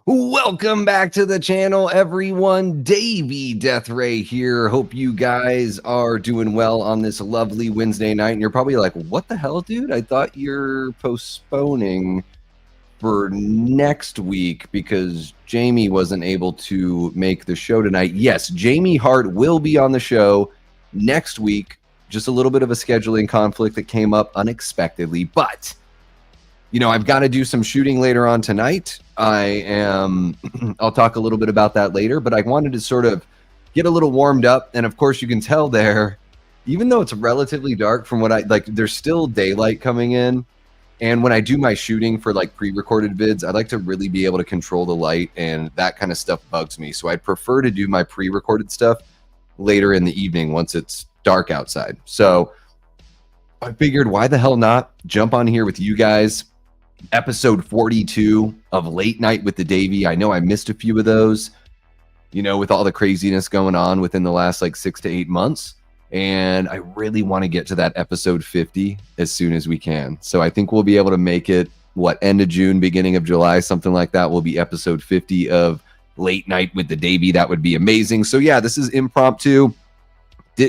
Welcome back to the channel, everyone. Davey Death Ray here. Hope you guys are doing well on this lovely Wednesday night. And you're probably like, what the hell, dude? I thought you're postponing for next week because Jamie wasn't able to make the show tonight. Yes, Jamie Hart will be on the show next week. Just a little bit of a scheduling conflict that came up unexpectedly, but you know, I've got to do some shooting later on tonight. I'll talk a little bit about that later, but I wanted to sort of get a little warmed up. And of course you can tell there, even though it's relatively dark from what there's still daylight coming in. And when I do my shooting for like pre-recorded vids, I like to really be able to control the light, and that kind of stuff bugs me. So I'd prefer to do my pre-recorded stuff later in the evening once it's dark outside. So I figured, why the hell not jump on here with you guys. Episode 42 of Late Night with the Davey. I know I missed a few of those, you know, with all the craziness going on within the last like 6 to 8 months. And I really want to get to that episode 50 as soon as we can. So I think we'll be able to make it, end of June, beginning of July, something like that will be episode 50 of Late Night with the Davey. That would be amazing. So yeah, this is impromptu.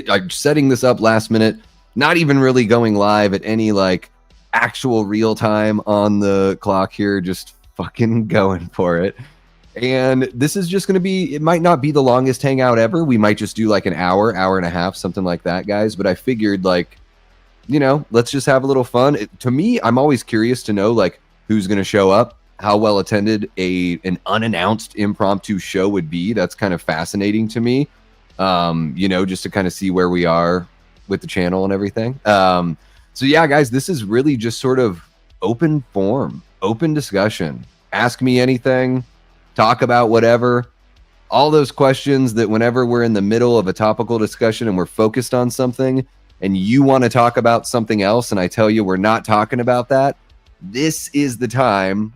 I'm setting this up last minute, not even really going live at any like actual real time on the clock here, just fucking going for it. And this is just going to be, it might not be the longest hangout ever. We might just do like an hour and a half, something like that, guys. But I figured, like, you know, let's just have a little fun. To me, I'm always curious to know like who's going to show up, how well attended an unannounced impromptu show would be. That's kind of fascinating to me. You know, just to kind of see where we are with the channel and everything. So yeah, guys, this is really just sort of open form, open discussion. Ask me anything, talk about whatever. All those questions that whenever we're in the middle of a topical discussion and we're focused on something and you want to talk about something else and I tell you we're not talking about that, this is the time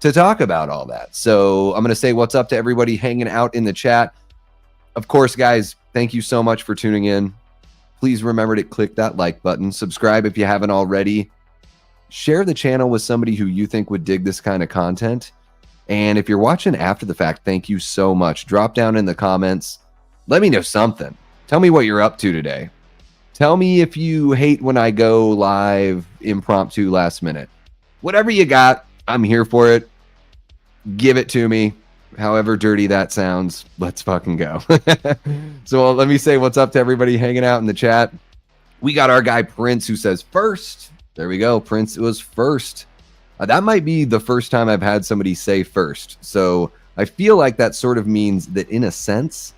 to talk about all that. So I'm going to say what's up to everybody hanging out in the chat. Of course, guys, thank you so much for tuning in. Please remember to click that like button. Subscribe if you haven't already. Share the channel with somebody who you think would dig this kind of content. And if you're watching after the fact, thank you so much. Drop down in the comments. Let me know something. Tell me what you're up to today. Tell me if you hate when I go live impromptu last minute. Whatever you got, I'm here for it. Give it to me. However dirty that sounds, let's fucking go. So let me say what's up to everybody hanging out in the chat. We got our guy Prince who says first. There we go. Prince was first. That might be the first time I've had somebody say first. So I feel like that sort of means that in a sense,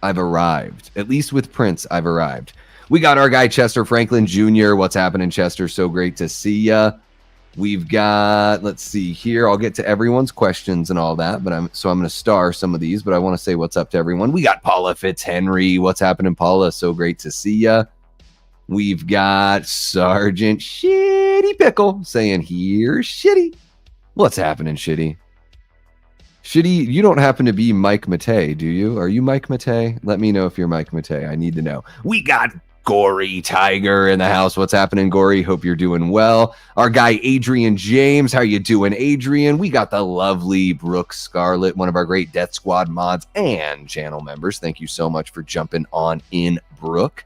I've arrived. At least with Prince, I've arrived. We got our guy Chester Franklin Jr. What's happening, Chester? So great to see ya. We've got, let's see here. I'll get to everyone's questions and all that, but I'm going to star some of these, but I want to say what's up to everyone. We got Paula Fitzhenry. What's happening, Paula? So great to see ya. We've got Sergeant Shitty Pickle saying here, Shitty. What's happening, Shitty? Shitty, you don't happen to be Mike Matei, do you? Are you Mike Matei? Let me know if you're Mike Matei. I need to know. We got Gory Tiger in the house. What's happening, Gory? Hope you're doing well. Our guy Adrian James, how you doing, Adrian? We got the lovely Brooke Scarlett, one of our great Death Squad mods and channel members. Thank you so much for jumping on in, Brooke.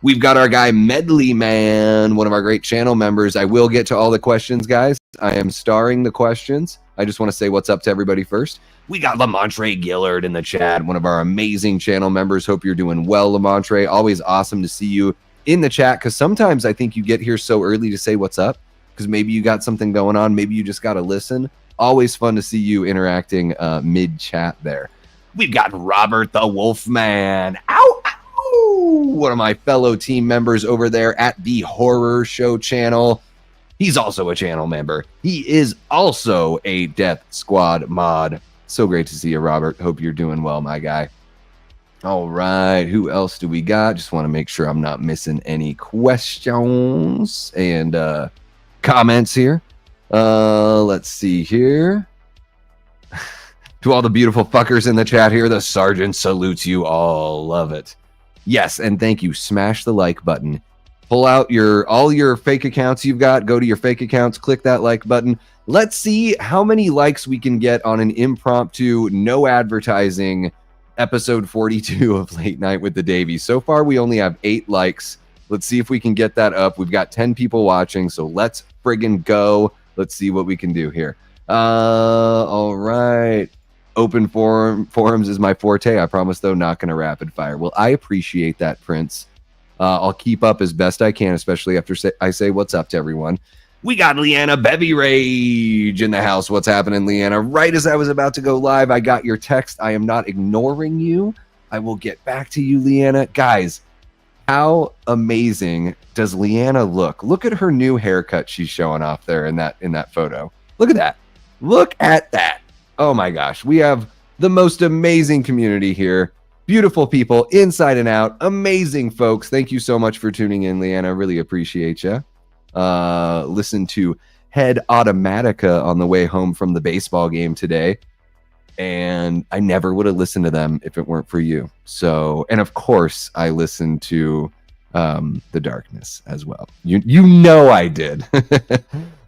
We've got our guy Medley Man, one of our great channel members. I will get to all the questions, guys. I am starring the questions. I just want to say what's up to everybody first. We got Lamontre Gillard in the chat, one of our amazing channel members. Hope you're doing well, Lamontre. Always awesome to see you in the chat, because sometimes I think you get here so early to say what's up, because maybe you got something going on. Maybe you just got to listen. Always fun to see you interacting mid-chat there. We've got Robert the Wolfman. Ow, ow! One of my fellow team members over there at the Horror Show channel. He's also a channel member. He is also a Death Squad mod. So great to see you, Robert. Hope you're doing well, my guy. All right. Who else do we got? Just want to make sure I'm not missing any questions and comments here. Let's see here. To all the beautiful fuckers in the chat here, the Sergeant salutes you all. Love it. Yes, and thank you. Smash the like button pull out all your fake accounts you've got, go to your fake accounts, click that like button. Let's see how many likes we can get on an impromptu, no advertising episode 42 of Late Night with the Davey. So far, we only have 8 likes. Let's see if we can get that up. We've got 10 people watching, so let's friggin' go. Let's see what we can do here. All right. Open forums is my forte. I promise, though, not going to rapid fire. Well, I appreciate that, Prince. I'll keep up as best I can, especially after I say what's up to everyone. We got Leanna Bevy Rage in the house. What's happening, Leanna? Right as I was about to go live, I got your text. I am not ignoring you. I will get back to you, Leanna. Guys, how amazing does Leanna look? Look at her new haircut she's showing off there in that photo. Look at that. Look at that. Oh my gosh. We have the most amazing community here. Beautiful people inside and out. Amazing folks. Thank you so much for tuning in, Leanna. Really appreciate you. Listen to Head Automatica on the way home from the baseball game today. And I never would have listened to them if it weren't for you. So, and of course, I listened to The Darkness as well. You know I did.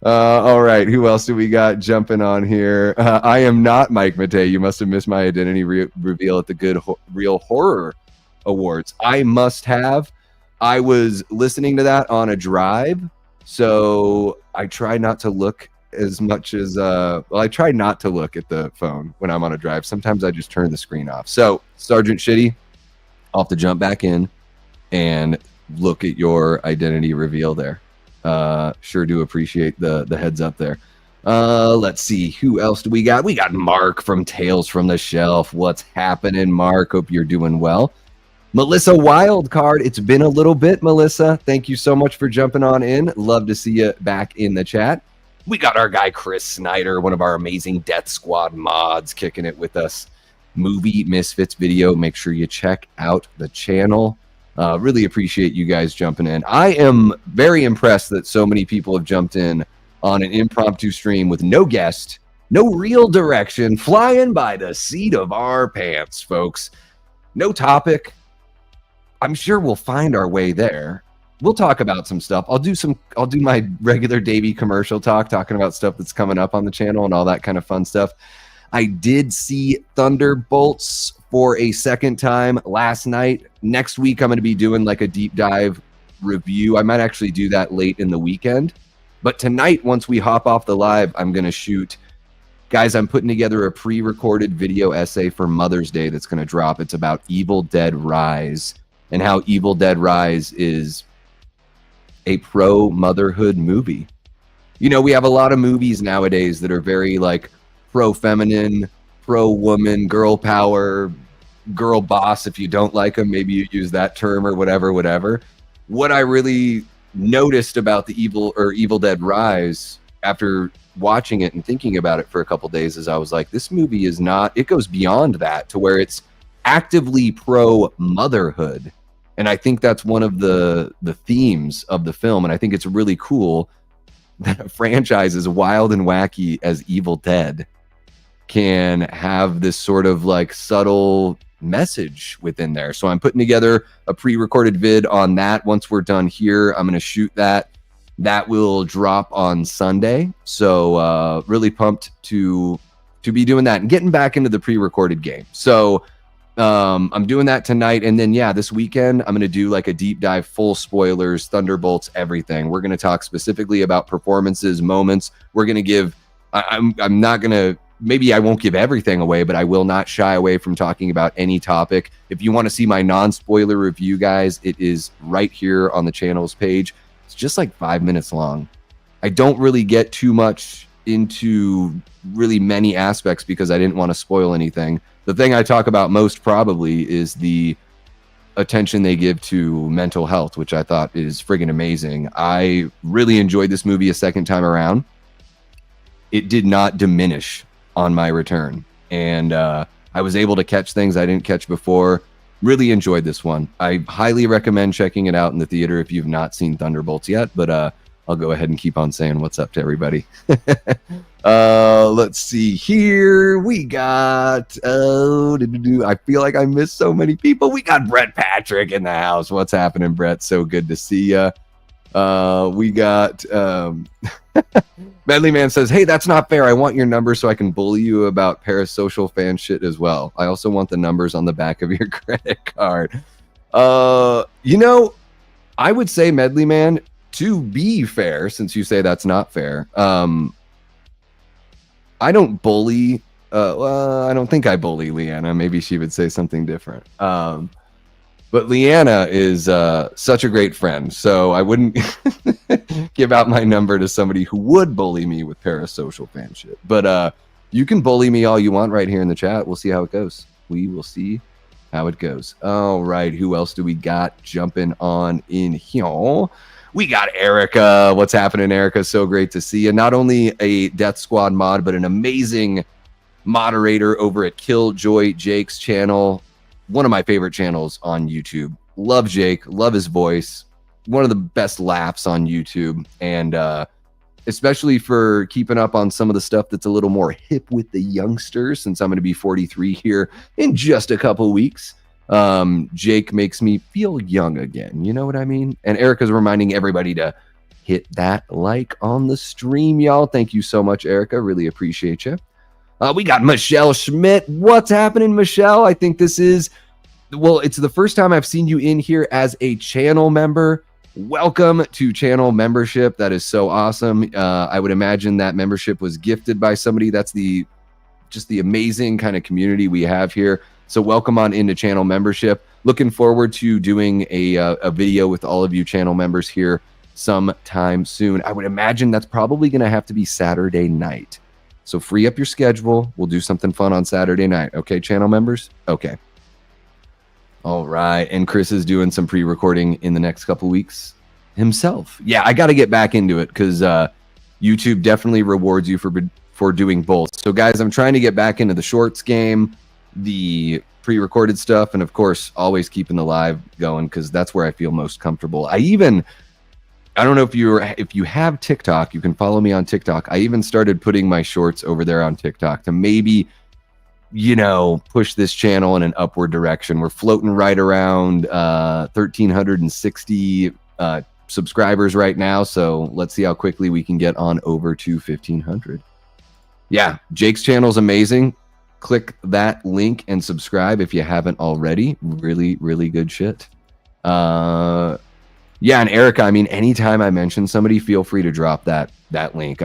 All right, who else do we got jumping on here? I am not Mike Matei. You must have missed my identity reveal at the Good Real Horror Awards. I must have. I was listening to that on a drive, so I try not to look as much as I try not to look at the phone when I'm on a drive. Sometimes I just turn the screen off. So Sergeant Shitty, I'll have to jump back in and look at your identity reveal there. Sure do appreciate the heads up there. Let's see, who else do we got? We got Mark from Tales from the Shelf. What's happening, Mark? Hope you're doing well. Melissa Wildcard, it's been a little bit, Melissa. Thank you so much for jumping on in. Love to see you back in the chat. We got our guy Chris Snyder, one of our amazing Death Squad mods, kicking it with us. Movie Misfits video. Make sure you check out the channel. Really appreciate you guys jumping in. I am very impressed that so many people have jumped in on an impromptu stream with no guest, no real direction, flying by the seat of our pants, folks. No topic. I'm sure we'll find our way there. We'll talk about some stuff. I'll do my regular Davey commercial talking about stuff that's coming up on the channel and all that kind of fun stuff. I did see Thunderbolts for a second time last night. Next week, I'm going to be doing like a deep dive review. I might actually do that late in the weekend. But tonight, once we hop off the live, I'm going to shoot. Guys, I'm putting together a pre-recorded video essay for Mother's Day that's going to drop. It's about Evil Dead Rise and how Evil Dead Rise is a pro-motherhood movie. You know, we have a lot of movies nowadays that are very like pro-feminine, pro-woman, girl power, girl boss. If you don't like them, maybe you use that term or whatever. What I really noticed about the Evil Dead Rise after watching it and thinking about it for a couple days is I was like, this movie is not, it goes beyond that to where it's actively pro-motherhood. And I think that's one of the themes of the film. And I think it's really cool that a franchise as wild and wacky as Evil Dead can have this sort of like subtle message within there. So I'm putting together a pre-recorded vid on that. Once we're done here, I'm going to shoot that. That will drop on Sunday. So really pumped to be doing that and getting back into the pre-recorded game. So I'm doing that tonight. And then, yeah, this weekend, I'm going to do like a deep dive, full spoilers, Thunderbolts, everything. We're going to talk specifically about performances, moments. We're going to give, I'm not going to, maybe I won't give everything away, but I will not shy away from talking about any topic. If you want to see my non-spoiler review, guys, it is right here on the channel's page. It's just like 5 minutes long. I don't really get too much into really many aspects because I didn't want to spoil anything. The thing I talk about most probably is the attention they give to mental health, which I thought is friggin' amazing. I really enjoyed this movie a second time around. It did not diminish on my return. And I was able to catch things I didn't catch before. Really enjoyed this one. I highly recommend checking it out in the theater if you've not seen Thunderbolts yet, but I'll go ahead and keep on saying what's up to everybody. Let's see here. We got, I feel like I missed so many people. We got Brett Patrick in the house. What's happening, Brett? So good to see you. We got Medley Man says, hey, that's not fair. I want your number so I can bully you about parasocial fan shit as well. I also want the numbers on the back of your credit card. You know, I would say, Medley Man, to be fair, since you say that's not fair, I don't bully. Well, I don't think I bully Leanna. Maybe she would say something different. But Leanna is such a great friend, so I wouldn't give out my number to somebody who would bully me with parasocial fan shit. But you can bully me all you want right here in the chat. We'll see how it goes. We will see how it goes. All right, who else do we got jumping on in here? We got Erica. What's happening, Erica? So great to see you. Not only a Death Squad mod, but an amazing moderator over at Killjoy Jake's channel. One of my favorite channels on YouTube. Love Jake, love his voice. One of the best laughs on YouTube. And especially for keeping up on some of the stuff that's a little more hip with the youngsters, since I'm going to be 43 here in just a couple weeks. Jake makes me feel young again. You know what I mean? And Erica's reminding everybody to hit that like on the stream, y'all. Thank you so much, Erica. Really appreciate you. We got Michelle Schmidt. What's happening, Michelle? I think this is, well, it's the first time I've seen you in here as a channel member. Welcome to channel membership. That is so awesome. I would imagine that membership was gifted by somebody. That's just the amazing kind of community we have here. So welcome on into channel membership. Looking forward to doing a video with all of you channel members here sometime soon. I would imagine that's probably going to have to be Saturday night. So free up your schedule. We'll do something fun on Saturday night. Okay, channel members? Okay. All right. And Chris is doing some pre-recording in the next couple weeks himself. Yeah, I got to get back into it because YouTube definitely rewards you for doing both. So, guys, I'm trying to get back into the shorts game, the pre-recorded stuff, and, of course, always keeping the live going because that's where I feel most comfortable. I don't know if you have TikTok, you can follow me on TikTok. I even started putting my shorts over there on TikTok to maybe, you know, push this channel in an upward direction. We're floating right around 1,360 subscribers right now. So let's see how quickly we can get on over to 1,500. Yeah, Jake's channel is amazing. Click that link and subscribe if you haven't already. Really, really good shit. Yeah, and Erica, I mean, anytime I mention somebody, feel free to drop that link.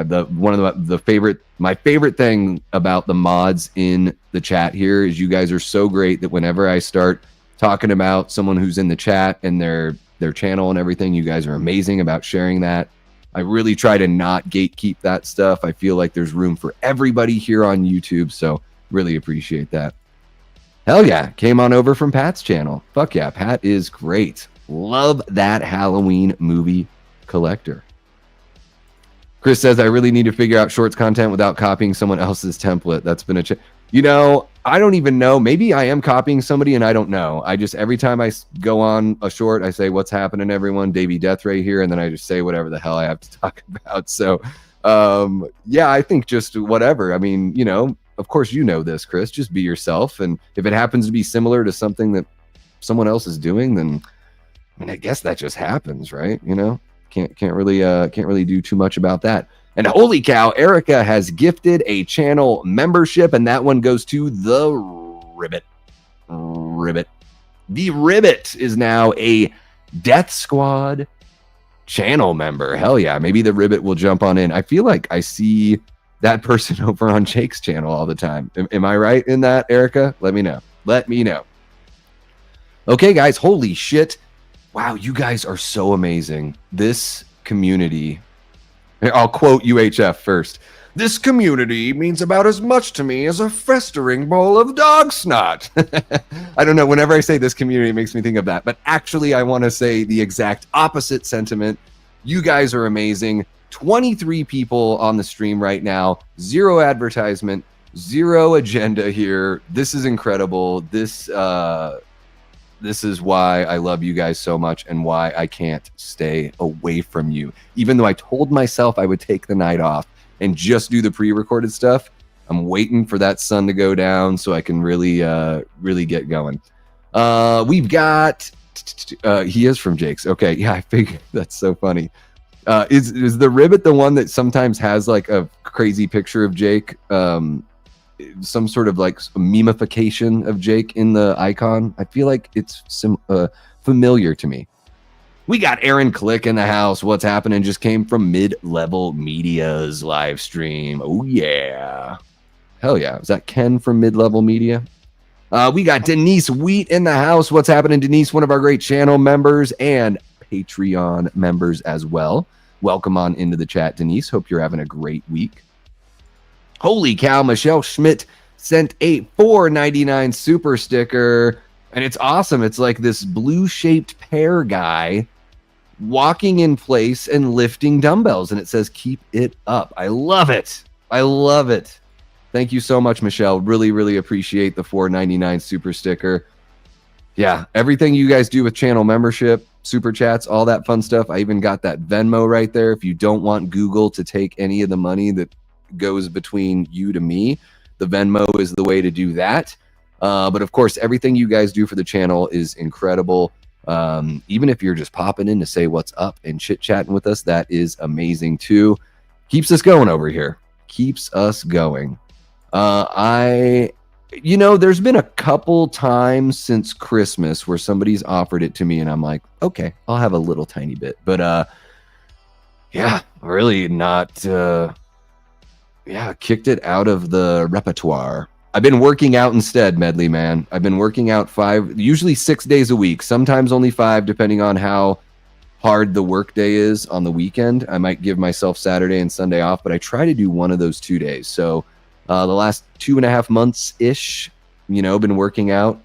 My favorite thing about the mods in the chat here is you guys are so great that whenever I start talking about someone who's in the chat and their channel and everything, you guys are amazing about sharing that. I really try to not gatekeep that stuff. I feel like there's room for everybody here on YouTube, so really appreciate that. Hell yeah, came on over from Pat's channel. Fuck yeah, Pat is great. Love that Halloween movie collector. Chris says, I really need to figure out shorts content without copying someone else's template. That's been you know, I don't even know. Maybe I am copying somebody and I don't know. I just, every time I go on a short, I say, what's happening, everyone? Davey Death Ray here. And then I just say whatever the hell I have to talk about. So, yeah, I think just whatever. I mean, you know, of course, you know this, Chris. Just be yourself. And if it happens to be similar to something that someone else is doing, then I mean, I guess that just happens, right? You know, can't really do too much about that. And holy cow, Erica has gifted a channel membership, and that one goes to the Ribbit. The Ribbit is now a Death Squad channel member. Hell yeah, maybe the Ribbit will jump on in. I feel like I see that person over on Jake's channel all the time. Am I right in that, Erica? Let me know. Okay, guys, holy shit. Wow, you guys are so amazing. This community, I'll quote UHF first. This community means about as much to me as a festering bowl of dog snot. I don't know, whenever I say this community, it makes me think of that. But actually, I want to say the exact opposite sentiment. You guys are amazing. 23 people on the stream right now. 0 advertisement, 0 agenda here. This is incredible. This is why I love you guys so much and why I can't stay away from you. Even though I told myself I would take the night off and just do the pre-recorded stuff, I'm waiting for that sun to go down so I can really get going. We've got He is from Jake's. Okay, yeah, I figured. That's so funny. Is the Ribbit the one that sometimes has like a crazy picture of Jake? Some sort of like memification of Jake in the icon. I feel like it's familiar to me. We got Aaron Click in the house. What's happening? Just came from Mid-Level Media's live stream. Oh yeah, hell yeah! Is that Ken from Mid-Level Media? We got Denise Wheat in the house. What's happening, Denise? One of our great channel members and Patreon members as well. Welcome on into the chat, Denise. Hope you're having a great week. Holy cow, Michelle Schmidt sent a $4.99 super sticker, and it's awesome. It's like this blue-shaped pear guy walking in place and lifting dumbbells, and it says, keep it up. I love it. I love it. Thank you so much, Michelle. Really, really appreciate the $4.99 super sticker. Yeah, everything you guys do with channel membership, super chats, all that fun stuff. I even got that Venmo right there. If you don't want Google to take any of the money that goes between you to me, the Venmo is the way to do that. But of course, everything you guys do for the channel is incredible. Even if you're just popping in to say what's up and chit-chatting with us, that is amazing too. Keeps us going over here. Keeps us going. There's been a couple times since Christmas where somebody's offered it to me and I'm like, okay, I'll have a little tiny bit. But yeah, really not kicked it out of the repertoire. I've been working out instead, Medley man. I've been working out usually 6 days a week, sometimes only 5, depending on how hard the work day is on the weekend. I might give myself Saturday and Sunday off, but I try to do one of those 2 days. So the last 2.5 months-ish, been working out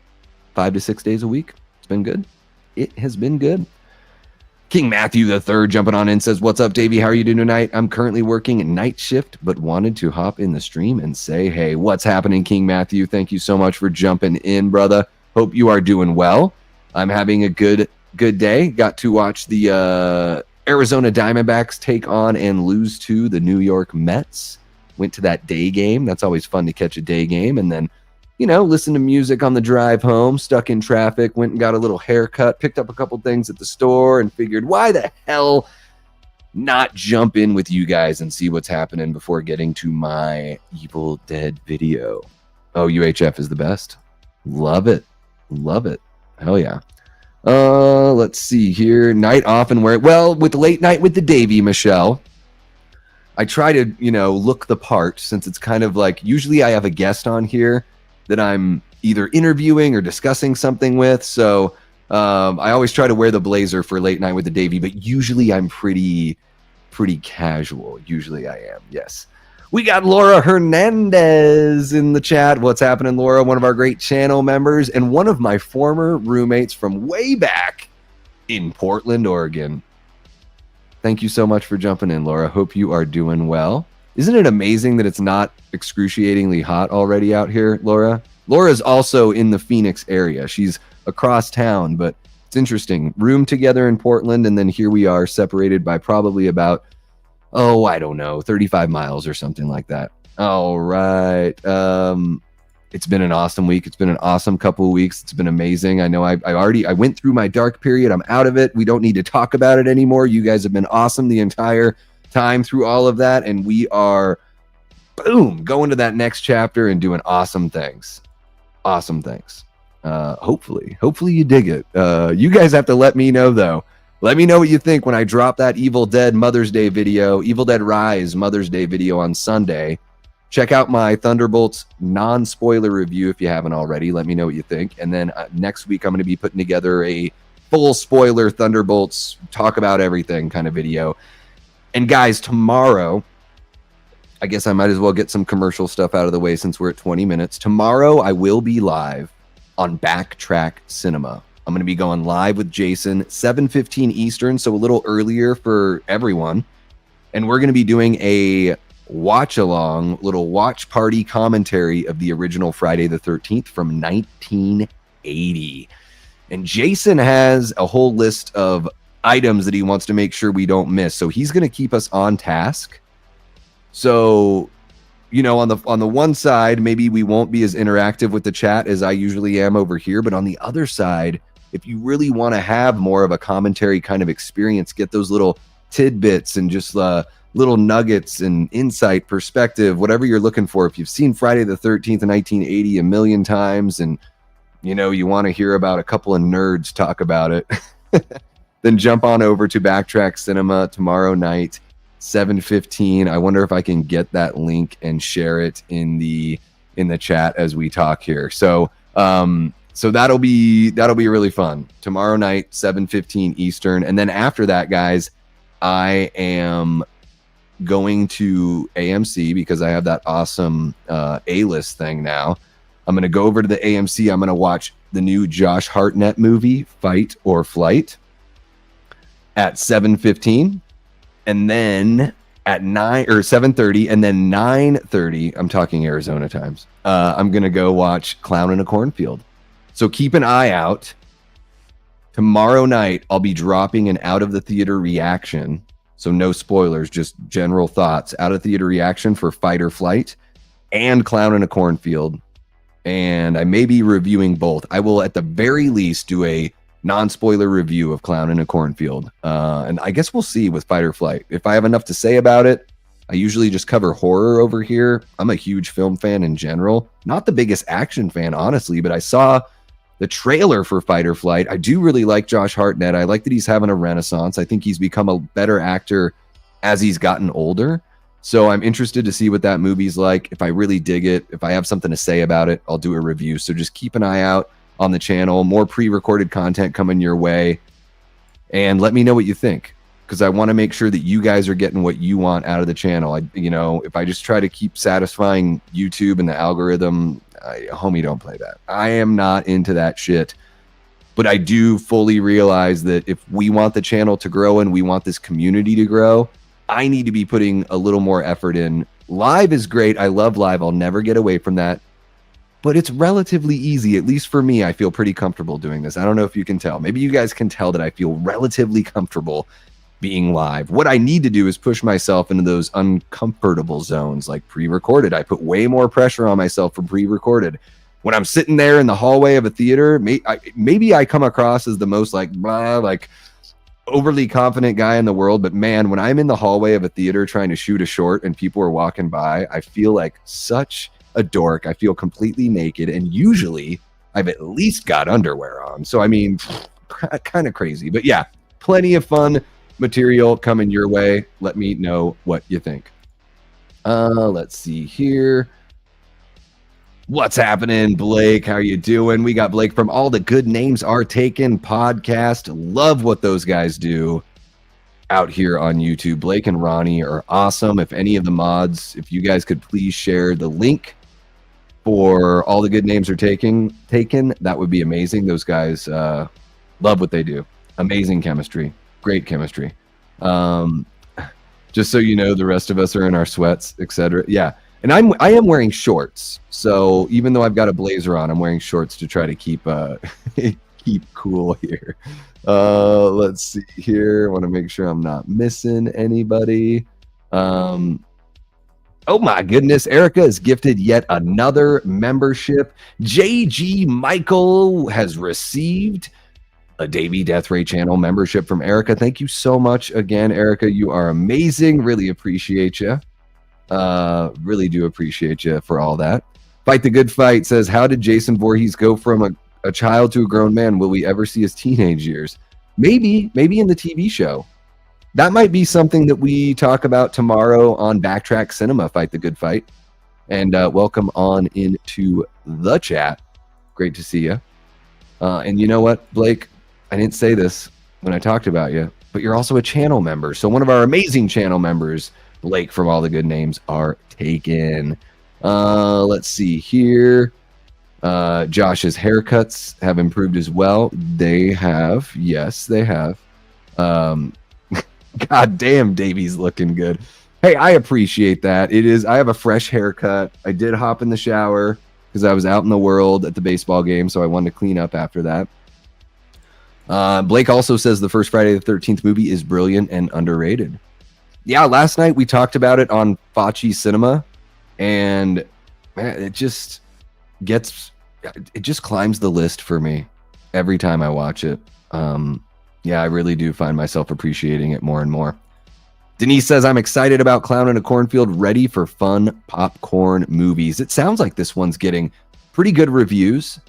5 to 6 days a week. It's been good. It has been good. King Matthew III jumping on in says, what's up, Davey? How are you doing tonight? I'm currently working night shift, but wanted to hop in the stream and say, hey, what's happening, King Matthew? Thank you so much for jumping in, brother. Hope you are doing well. I'm having a good day. Got to watch the Arizona Diamondbacks take on and lose to the New York Mets. Went to that day game. That's always fun to catch a day game. And then, listen to music on the drive home, stuck in traffic, went and got a little haircut, picked up a couple things at the store and figured, why the hell not jump in with you guys and see what's happening before getting to my Evil Dead video. Oh, UHF is the best. Love it. Love it. Hell yeah. Let's see here. Night off and with Late Night with the Davey, Michelle. I try to, look the part, since it's kind of like, usually I have a guest on here that I'm either interviewing or discussing something with. So I always try to wear the blazer for Late Night with the Davey, but usually I'm pretty casual. Usually I am. Yes. We got Laura Hernandez in the chat. What's happening, Laura? One of our great channel members and one of my former roommates from way back in Portland, Oregon. Thank you so much for jumping in, Laura. Hope you are doing well. Isn't it amazing that it's not excruciatingly hot already out here, Laura? Laura's also in the Phoenix area. She's across town, but it's interesting. Room together in Portland, and then here we are separated by probably about, 35 miles or something like that. All right. It's been an awesome week. It's been an awesome couple of weeks. It's been amazing. I know I went through my dark period. I'm out of it. We don't need to talk about it anymore. You guys have been awesome the entire time through all of that. And we are, boom, going to that next chapter and doing awesome things. Awesome things. Hopefully you dig it. You guys have to let me know, though. Let me know what you think when I drop that Evil Dead Mother's Day video, Evil Dead Rise Mother's Day video on Sunday. Check out my Thunderbolts non-spoiler review if you haven't already. Let me know what you think. And then next week, I'm going to be putting together a full spoiler Thunderbolts, talk about everything kind of video. And guys, tomorrow, I guess I might as well get some commercial stuff out of the way since we're at 20 minutes. Tomorrow, I will be live on Backtrack Cinema. I'm going to be going live with Jason, 7:15 Eastern, so a little earlier for everyone. And we're going to be doing a watch-along, little watch party commentary of the original Friday the 13th from 1980. And Jason has a whole list of items that he wants to make sure we don't miss. So he's going to keep us on task. So, on the one side, maybe we won't be as interactive with the chat as I usually am over here. But on the other side, if you really want to have more of a commentary kind of experience, get those little tidbits and just little nuggets and insight, perspective, whatever you're looking for. If you've seen Friday the 13th in 1980 a million times and you want to hear about a couple of nerds talk about it, then jump on over to Backtrack Cinema tomorrow night, 7:15. I wonder if I can get that link and share it in the chat as we talk here. So that'll be really fun. Tomorrow night, 7:15 Eastern. And then after that, guys, I am going to AMC because I have that awesome A-list thing now. I'm going to go over to the AMC. I'm going to watch the new Josh Hartnett movie, Fight or Flight, at 7:15. And then at 7:30, and then 9:30, I'm talking Arizona times, I'm going to go watch Clown in a Cornfield. So keep an eye out. Tomorrow night, I'll be dropping an out of the theater reaction. So no spoilers, just general thoughts. Out of theater reaction for Fight or Flight and Clown in a Cornfield. And I may be reviewing both. I will at the very least do a non-spoiler review of Clown in a Cornfield. And I guess we'll see with Fight or Flight. If I have enough to say about it, I usually just cover horror over here. I'm a huge film fan in general. Not the biggest action fan, honestly, but I saw the trailer for Fight or Flight. I do really like Josh Hartnett. I like that he's having a renaissance. I think he's become a better actor as he's gotten older. So I'm interested to see what that movie's like. If I really dig it, if I have something to say about it, I'll do a review. So just keep an eye out on the channel. More pre-recorded content coming your way. And let me know what you think, because I want to make sure that you guys are getting what you want out of the channel. If I just try to keep satisfying YouTube and the algorithm, homie, don't play that. I am not into that shit. But I do fully realize that if we want the channel to grow and we want this community to grow, I need to be putting a little more effort in. Live is great. I love live. I'll never get away from that. But it's relatively easy. At least for me, I feel pretty comfortable doing this. I don't know if you can tell. Maybe you guys can tell that I feel relatively comfortable being live. What I need to do is push myself into those uncomfortable zones, like pre-recorded. I put way more pressure on myself for pre-recorded. When I'm sitting there in the hallway of a theater, maybe I come across as the most overly confident guy in the world, but man, when I'm in the hallway of a theater trying to shoot a short and people are walking by, I feel like such a dork. I feel completely naked, and usually I've at least got underwear on. So I mean, kind of crazy, but yeah, plenty of fun material coming your way. Let me know what you think. Let's see here. What's happening, Blake? How you doing? We got Blake from All the Good Names Are Taken podcast. Love what those guys do out here on YouTube. Blake and Ronnie are awesome. If any of the mods, if you guys could please share the link for All the Good Names Are Taken, that would be amazing. Those guys love what they do. Amazing chemistry. Great chemistry. Just so you know, the rest of us are in our sweats, etc. Yeah. And I am wearing shorts, so even though I've got a blazer on, I'm wearing shorts to try to keep keep cool here. Let's see here. I want to make sure I'm not missing anybody. Oh my goodness, Erica is gifted yet another membership. JG Michael has received a Davey Death Ray channel membership from Erica. Thank you so much again, Erica. You are amazing. Really appreciate you. Really do appreciate you for all that. Fight the Good Fight says, how did Jason Voorhees go from a child to a grown man? Will we ever see his teenage years? Maybe in the TV show. That might be something that we talk about tomorrow on Backtrack Cinema, Fight the Good Fight. And welcome on into the chat. Great to see you. And you know what, Blake? I didn't say this when I talked about you, but you're also a channel member. So one of our amazing channel members, Blake from All the Good Names Are Taken. Let's see here. Josh's haircuts have improved as well. They have. Yes, they have. God damn, Davey's looking good. Hey, I appreciate that. I have a fresh haircut. I did hop in the shower because I was out in the world at the baseball game, so I wanted to clean up after that. Blake also says the first Friday the 13th movie is brilliant and underrated. Yeah, last night we talked about it on Facci Cinema, and man, it just climbs the list for me. every time I watch it. Yeah, I really do find myself appreciating it more and more. Denise says, I'm excited about Clown in a Cornfield, ready for fun popcorn movies. It sounds like this one's getting pretty good reviews,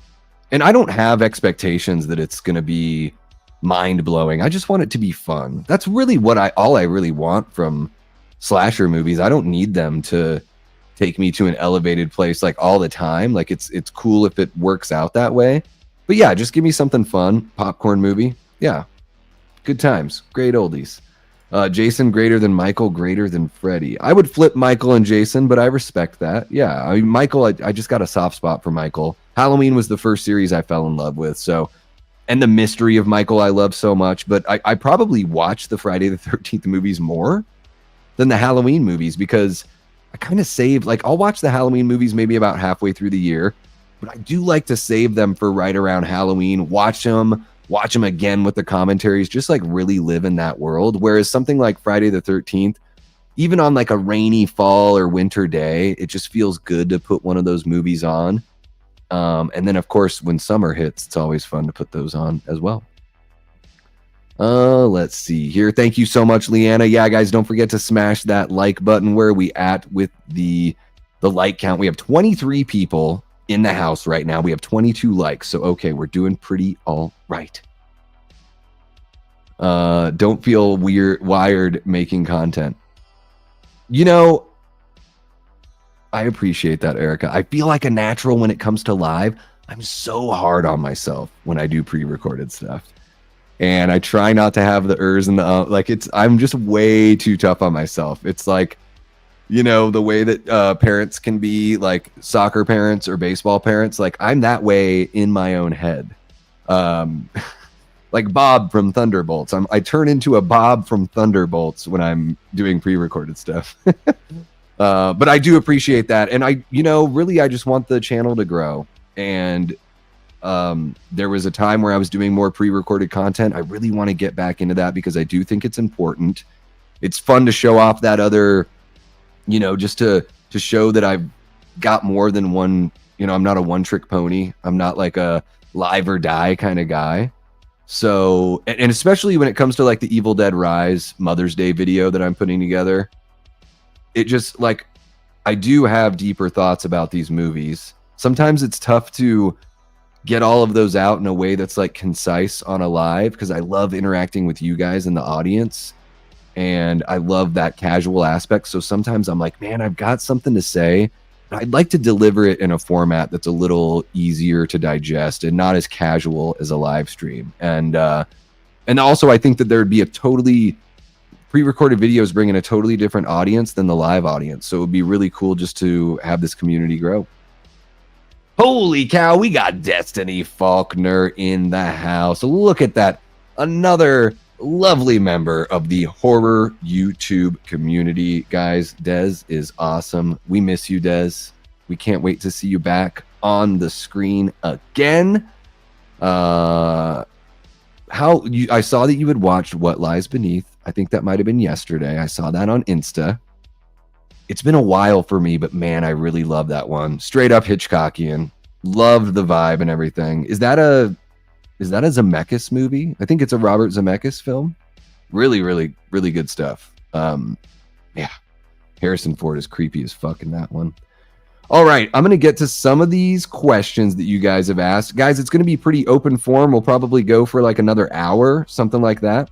and I don't have expectations that it's going to be mind-blowing. I just want it to be fun. That's really all I really want from slasher movies. I don't need them to take me to an elevated place like all the time. Like it's cool if it works out that way. But yeah, just give me something fun. Popcorn movie. Yeah. Good times. Great oldies. Jason greater than Michael, greater than Freddy. I would flip Michael and Jason, but I respect that. Yeah, I mean, Michael, I just got a soft spot for Michael. Halloween was the first series I fell in love with. So, and the mystery of Michael I love so much. But I probably watch the Friday the 13th movies more than the Halloween movies because I kind of save, like, I'll watch the Halloween movies maybe about halfway through the year. But I do like to save them for right around Halloween, watch them again with the commentaries, just like really live in that world. Whereas something like Friday the 13th, even on like a rainy fall or winter day, it just feels good to put one of those movies on. And then, of course, when summer hits, it's always fun to put those on as well. Let's see here. Thank you so much, Leanna. Yeah, guys, don't forget to smash that like button. Where are we at with the like count? We have 23 people in the house right now. We have 22 likes. So, okay, we're doing pretty all right. Don't feel wired making content. You know, I appreciate that, Erica. I feel like a natural when it comes to live. I'm so hard on myself when I do pre-recorded stuff. And I try not to have the ers and the I'm just way too tough on myself. It's like, you know, the way that parents can be like soccer parents or baseball parents. Like I'm that way in my own head. Like Bob from Thunderbolts. I turn into a Bob from Thunderbolts when I'm doing pre-recorded stuff. But I do appreciate that. And I just want the channel to grow. And there was a time where I was doing more pre-recorded content. I really want to get back into that because I do think it's important. It's fun to show off that other, just to show that I've got more than one, I'm not a one-trick pony. I'm not like a live or die kind of guy. So, and especially when it comes to like the Evil Dead Rise Mother's Day video that I'm putting together, it just like, I do have deeper thoughts about these movies. Sometimes it's tough to get all of those out in a way that's like concise on a live because I love interacting with you guys in the audience and I love that casual aspect. So sometimes I'm like, man, I've got something to say. I'd like to deliver it in a format that's a little easier to digest and not as casual as a live stream. And also I think that there'd be a totally pre-recorded videos bring in a totally different audience than the live audience. So it would be really cool just to have this community grow. Holy cow, we got Destiny Faulkner in the house. Look at that. Another lovely member of the horror YouTube community. Guys, Dez is awesome. We miss you, Dez. We can't wait to see you back on the screen again. I saw that you had watched What Lies Beneath. I think that might have been yesterday. I saw that on Insta. It's been a while for me, but man, I really love that one. Straight up Hitchcockian. Loved the vibe and everything. Is that a Zemeckis movie? I think it's a Robert Zemeckis film. Really, really, really good stuff. Yeah. Harrison Ford is creepy as fuck in that one. All right, I'm going to get to some of these questions that you guys have asked. Guys, it's going to be pretty open form. We'll probably go for like another hour, something like that.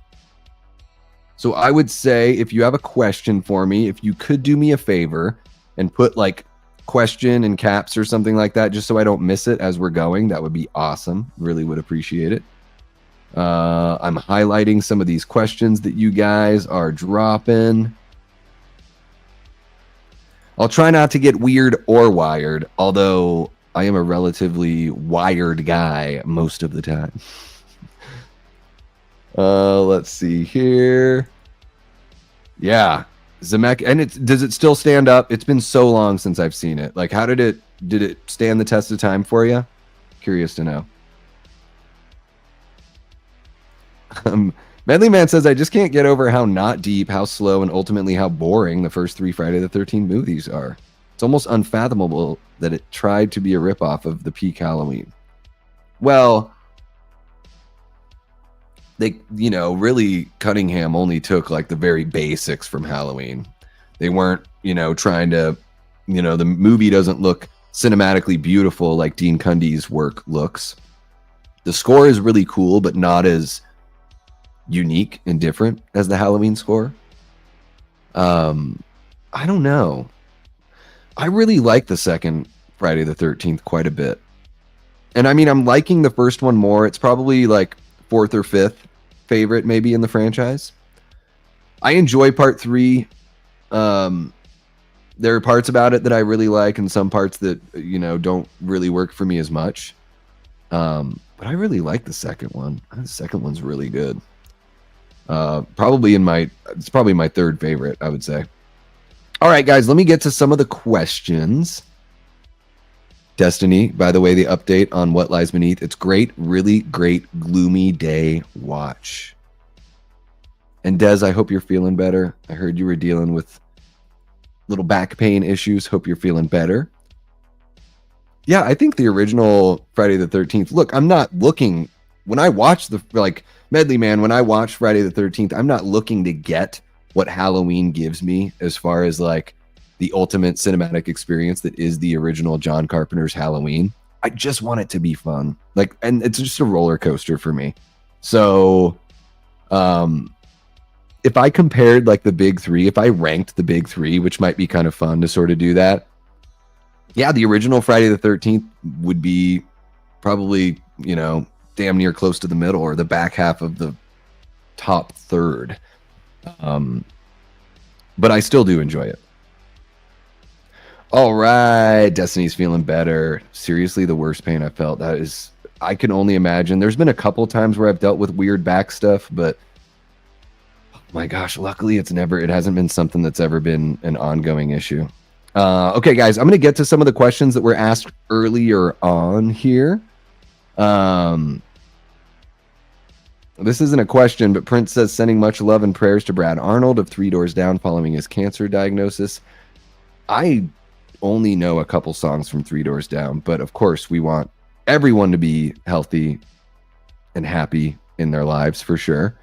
So I would say if you have a question for me, if you could do me a favor and put like question in caps or something like that, just so I don't miss it as we're going, that would be awesome. Really would appreciate it. I'm highlighting some of these questions that you guys are dropping. I'll try not to get weird or wired, although I am a relatively wired guy most of the time. Let's see here. Yeah, Zemeck, and does it still stand up? It's been so long since I've seen it. Like, how did it stand the test of time for you? Curious to know. Medley Man says, I just can't get over how not deep, how slow, and ultimately how boring the first 3 Friday the 13th movies are. It's almost unfathomable that it tried to be a ripoff of the peak Halloween. Well, they, really Cunningham only took like the very basics from Halloween. They weren't, trying to, the movie doesn't look cinematically beautiful like Dean Cundy's work looks. The score is really cool, but not as unique and different as the Halloween score. I don't know. I really like the second Friday the 13th quite a bit. And I mean, I'm liking the first one more. It's probably like fourth or fifth favorite maybe in the franchise. I enjoy part 3. There are parts about it that I really like and some parts that, don't really work for me as much. But I really like the second one. The second one's really good. It's probably my third favorite, I would say. All right, guys, let me get to some of the questions. Destiny, by the way, the update on What Lies Beneath. It's great, really great, gloomy day watch. And Des, I hope you're feeling better. I heard you were dealing with little back pain issues. Hope you're feeling better. Yeah, I think the original Friday the 13th. Look, I'm not looking when I watch Medley Man, when I watch Friday the 13th, I'm not looking to get what Halloween gives me as far as like the ultimate cinematic experience that is the original John Carpenter's Halloween. I just want it to be fun. And it's just a roller coaster for me. So, if I compared like the big 3, if I ranked the big 3, which might be kind of fun to sort of do that. Yeah, the original Friday the 13th would be probably, damn near close to the middle or the back half of the top third. But I still do enjoy it. All right, Destiny's feeling better. Seriously, the worst pain I felt. I can only imagine. There's been a couple times where I've dealt with weird back stuff, but oh my gosh, luckily it hasn't been something that's ever been an ongoing issue. Okay, guys, I'm going to get to some of the questions that were asked earlier on here. This isn't a question, but Prince says, sending much love and prayers to Brad Arnold of 3 Doors Down following his cancer diagnosis. I only know a couple songs from 3 Doors Down, but of course we want everyone to be healthy and happy in their lives for sure.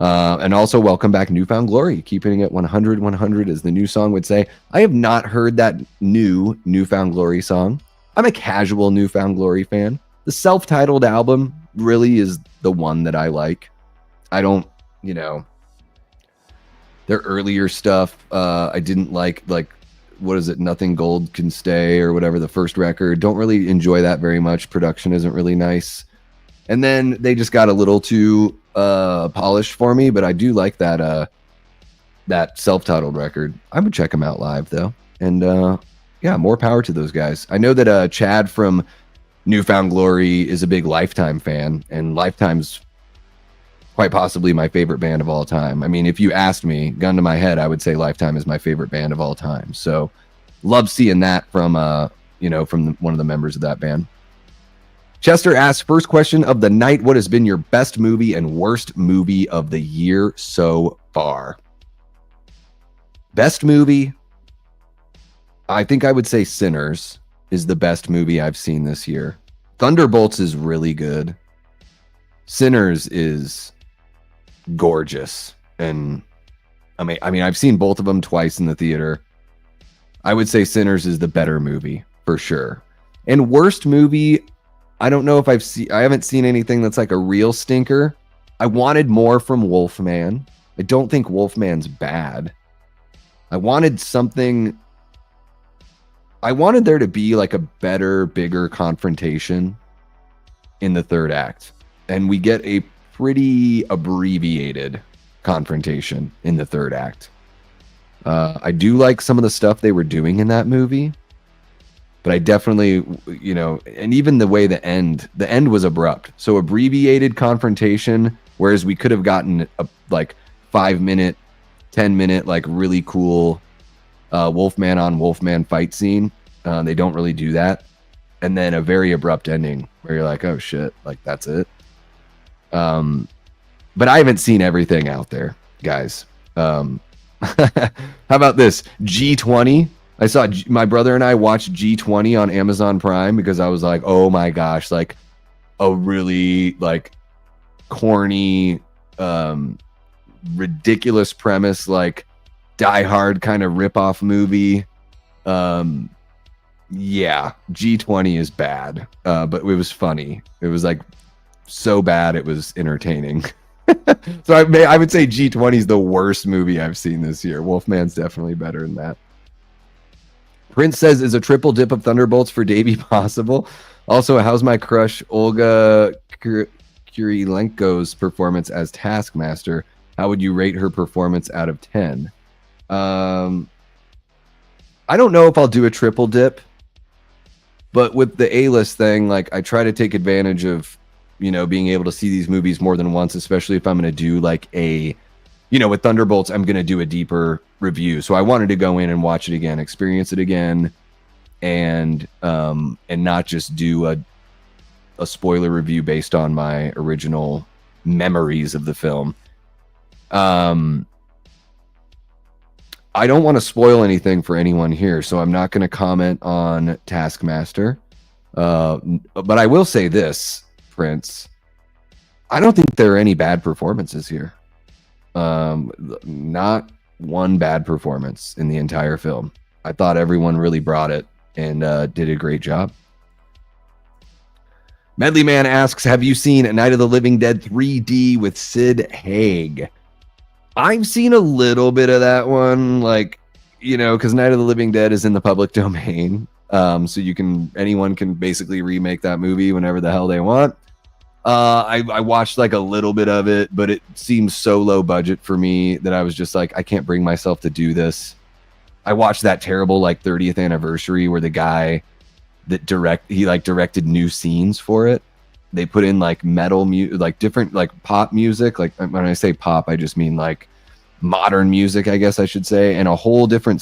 And also welcome back Newfound Glory, keeping it 100 as the new song would say. I have not heard that new Newfound Glory song. I'm a casual Newfound Glory fan. The self-titled album really is the one that I like. I don't, their earlier stuff, I didn't like, what is it, Nothing Gold Can Stay or whatever, the first record. Don't really enjoy that very much. Production isn't really nice. And then they just got a little too polished for me, but I do like that self-titled record. I would check them out live though. And yeah, more power to those guys. I know that Chad from Newfound Glory is a big Lifetime fan, and Lifetime's quite possibly my favorite band of all time. I mean, if you asked me, gun to my head, I would say Lifetime is my favorite band of all time. So love seeing that from one of the members of that band. Chester asks, first question of the night, what has been your best movie and worst movie of the year so far? Best movie, I think I would say Sinners is the best movie I've seen this year. Thunderbolts is really good. Sinners is gorgeous. And I mean, I've seen both of them twice in the theater. I would say Sinners is the better movie for sure. And worst movie, I don't know if I haven't seen anything that's like a real stinker. I wanted more from Wolfman. I don't think Wolfman's bad. I wanted there to be like a better, bigger confrontation in the third act. And we get a pretty abbreviated confrontation in the third act. I do like some of the stuff they were doing in that movie. But I definitely, and even the way the end was abrupt. So abbreviated confrontation, whereas we could have gotten a 5-minute, 10-minute, like really cool Wolfman on Wolfman fight scene. They don't really do that. And then a very abrupt ending where you're like, oh shit, like that's it. But I haven't seen everything out there, guys. How about this? G20. I saw my brother and I watched G20 on Amazon Prime because I was like, oh my gosh, like a really like corny ridiculous premise, like Die Hard kind of rip-off movie. Yeah, G20 is bad, but it was funny. It was like so bad it was entertaining. So I would say G20 is the worst movie I've seen this year. Wolfman's definitely better than that. Prince says, is a triple dip of Thunderbolts for Davey possible? Also, how's my crush Olga Kurilenko's performance as Taskmaster? How would you rate her performance out of 10? I don't know if I'll do a triple dip, but with the A-list thing, like I try to take advantage of, being able to see these movies more than once, especially if I'm going to do like with Thunderbolts, I'm going to do a deeper review. So I wanted to go in and watch it again, experience it again, and not just do a spoiler review based on my original memories of the film. I don't want to spoil anything for anyone here, so I'm not going to comment on Taskmaster. But I will say this, Prince. I don't think there are any bad performances here. Not one bad performance in the entire film. I thought everyone really brought it and did a great job. Medley Man asks, have you seen Night of the Living Dead 3D with Sid Haig? I've seen a little bit of that one, because Night of the Living Dead is in the public domain. So anyone can basically remake that movie whenever the hell they want. I watched like a little bit of it, but it seems so low budget for me that I was just like, I can't bring myself to do this. I watched that terrible 30th anniversary where the guy that directed new scenes for it. They put in metal music, different pop music. When I say pop, I just mean modern music, I guess I should say, and a whole different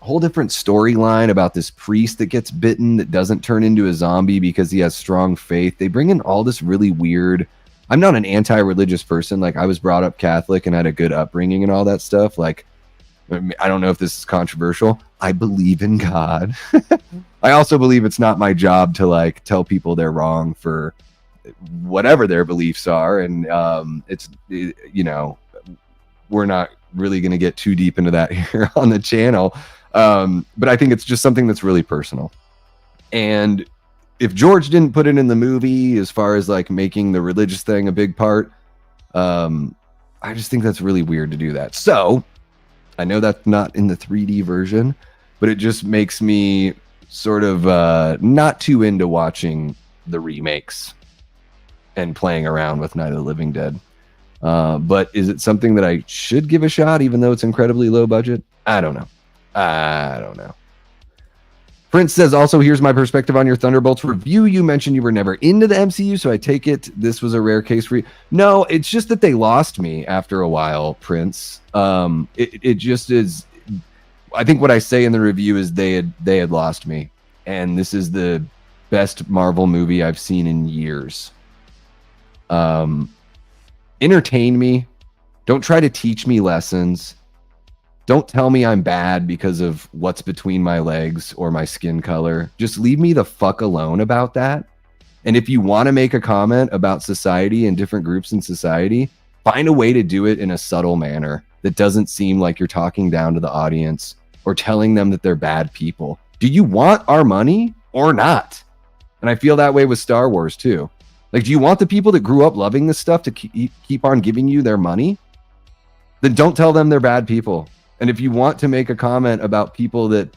storyline about this priest that gets bitten that doesn't turn into a zombie because he has strong faith. They bring in all this really weird. I'm not an anti-religious person. I was brought up Catholic and had a good upbringing and all that stuff. I don't know if this is controversial. I believe in God. I also believe it's not my job to tell people they're wrong for whatever their beliefs are. And we're not really going to get too deep into that here on the channel. But I think it's just something that's really personal. And if George didn't put it in the movie, as far as making the religious thing a big part, I just think that's really weird to do that. So I know that's not in the 3D version, but it just makes me sort of not too into watching the remakes and playing around with Night of the Living Dead. But is it something that I should give a shot, even though it's incredibly low budget? I don't know. Prince says, also, here's my perspective on your Thunderbolts review. You mentioned you were never into the MCU, so I take it this was a rare case for you. No, it's just that they lost me after a while, Prince. It just is. I think what I say in the review is they had lost me, and this is the best Marvel movie I've seen in years. Entertain me. Don't try to teach me lessons. Don't tell me I'm bad because of what's between my legs or my skin color. Just leave me the fuck alone about that. And if you want to make a comment about society and different groups in society, find a way to do it in a subtle manner that doesn't seem like you're talking down to the audience or telling them that they're bad people. Do you want our money or not? And I feel that way with Star Wars too. Do you want the people that grew up loving this stuff to keep on giving you their money? Then don't tell them they're bad people. And if you want to make a comment about people that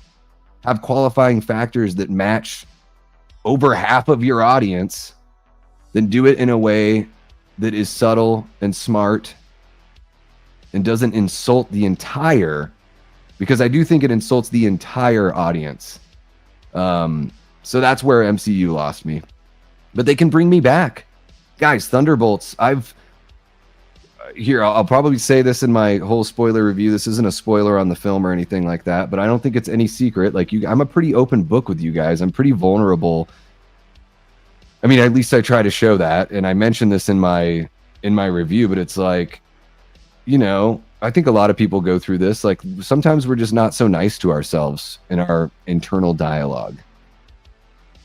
have qualifying factors that match over half of your audience, then do it in a way that is subtle and smart and doesn't insult the entire, because I do think it insults the entire audience. So that's where MCU lost me. But they can bring me back. Guys, Thunderbolts, I'll probably say this in my whole spoiler review. This isn't a spoiler on the film or anything like that, but I don't think it's any secret. I'm a pretty open book with you guys. I'm pretty vulnerable. I mean, at least I try to show that. And I mentioned this in my review, but it's I think a lot of people go through this. Sometimes we're just not so nice to ourselves in our internal dialogue.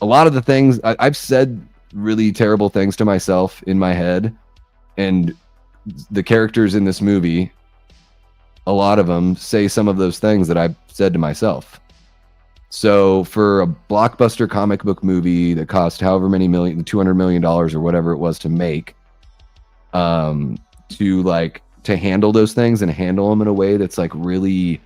A lot of the things I've said really terrible things to myself in my head. And the characters in this movie, a lot of them say some of those things that I've said to myself. So for a blockbuster comic book movie that cost however many million, $200 million or whatever it was to make, to handle those things and handle them in a way that's like really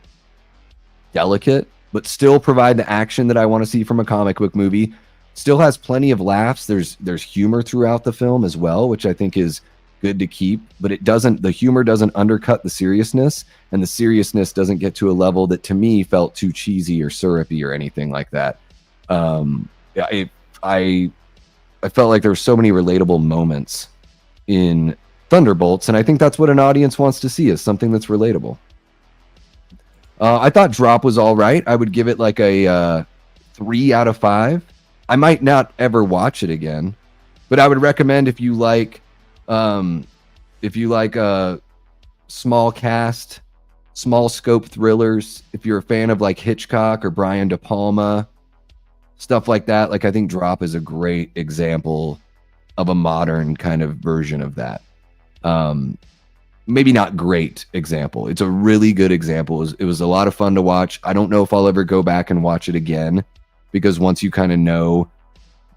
delicate, but still provide the action that I want to see from a comic book movie. Still has plenty of laughs. There's humor throughout the film as well, which I think is good to keep, but the humor doesn't undercut the seriousness, and the seriousness doesn't get to a level that to me felt too cheesy or syrupy or anything like that. I felt like there were so many relatable moments in Thunderbolts, and I think that's what an audience wants to see, is something that's relatable. I thought Drop was all right. I would give it like a 3 out of 5. I might not ever watch it again, but I would recommend if you like small cast, small scope thrillers, if you're a fan of like Hitchcock or Brian De Palma, stuff like that, like I think Drop is a great example of a modern kind of version of that. Maybe not great example. It's a really good example. It was a lot of fun to watch. I don't know if I'll ever go back and watch it again, because once you kind of know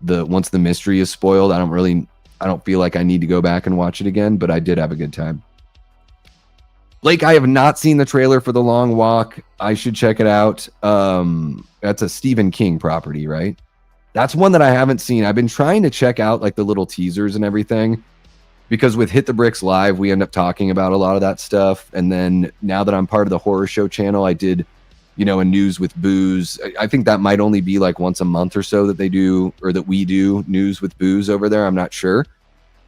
once the mystery is spoiled, I don't feel like I need to go back and watch it again, but I did have a good time. Blake, I have not seen the trailer for The Long Walk. I should check it out. That's a Stephen King property, right? That's one that I haven't seen. I've been trying to check out like the little teasers and everything, because with Hit the Bricks Live, we end up talking about a lot of that stuff. And then now that I'm part of the horror show channel, I did, a News with Booze. I think that might only be like once a month or so that they do, or that we do News with Booze over there. I'm not sure.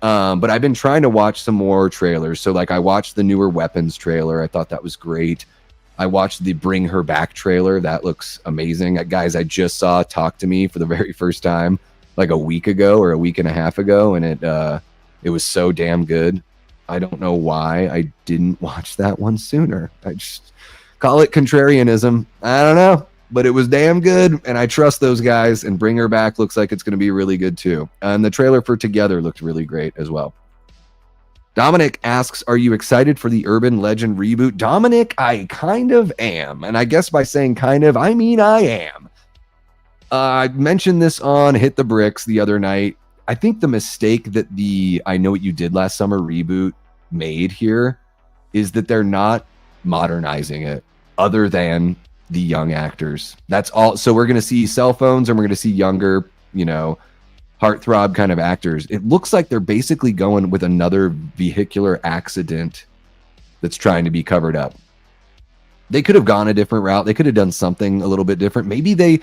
But I've been trying to watch some more trailers. So like I watched the newer Weapons trailer. I thought that was great. I watched the Bring Her Back trailer. That looks amazing. Guys, I just saw Talk to Me for the very first time like a week ago or a week and a half ago. And it was so damn good. I don't know why I didn't watch that one sooner. I just call it contrarianism. I don't know, but it was damn good, and I trust those guys, and Bring Her Back looks like it's going to be really good too. And the trailer for Together looked really great as well. Dominic asks, are you excited for the Urban Legend reboot? Dominic, I kind of am. And I guess by saying kind of, I mean I am. I mentioned this on Hit the Bricks the other night. I think the mistake that the I Know What You Did Last Summer reboot made here is that they're not modernizing it other than the young actors. That's all. So we're going to see cell phones, and we're going to see younger, heartthrob kind of actors. It looks like they're basically going with another vehicular accident that's trying to be covered up. They could have gone a different route. They could have done something a little bit different. Maybe they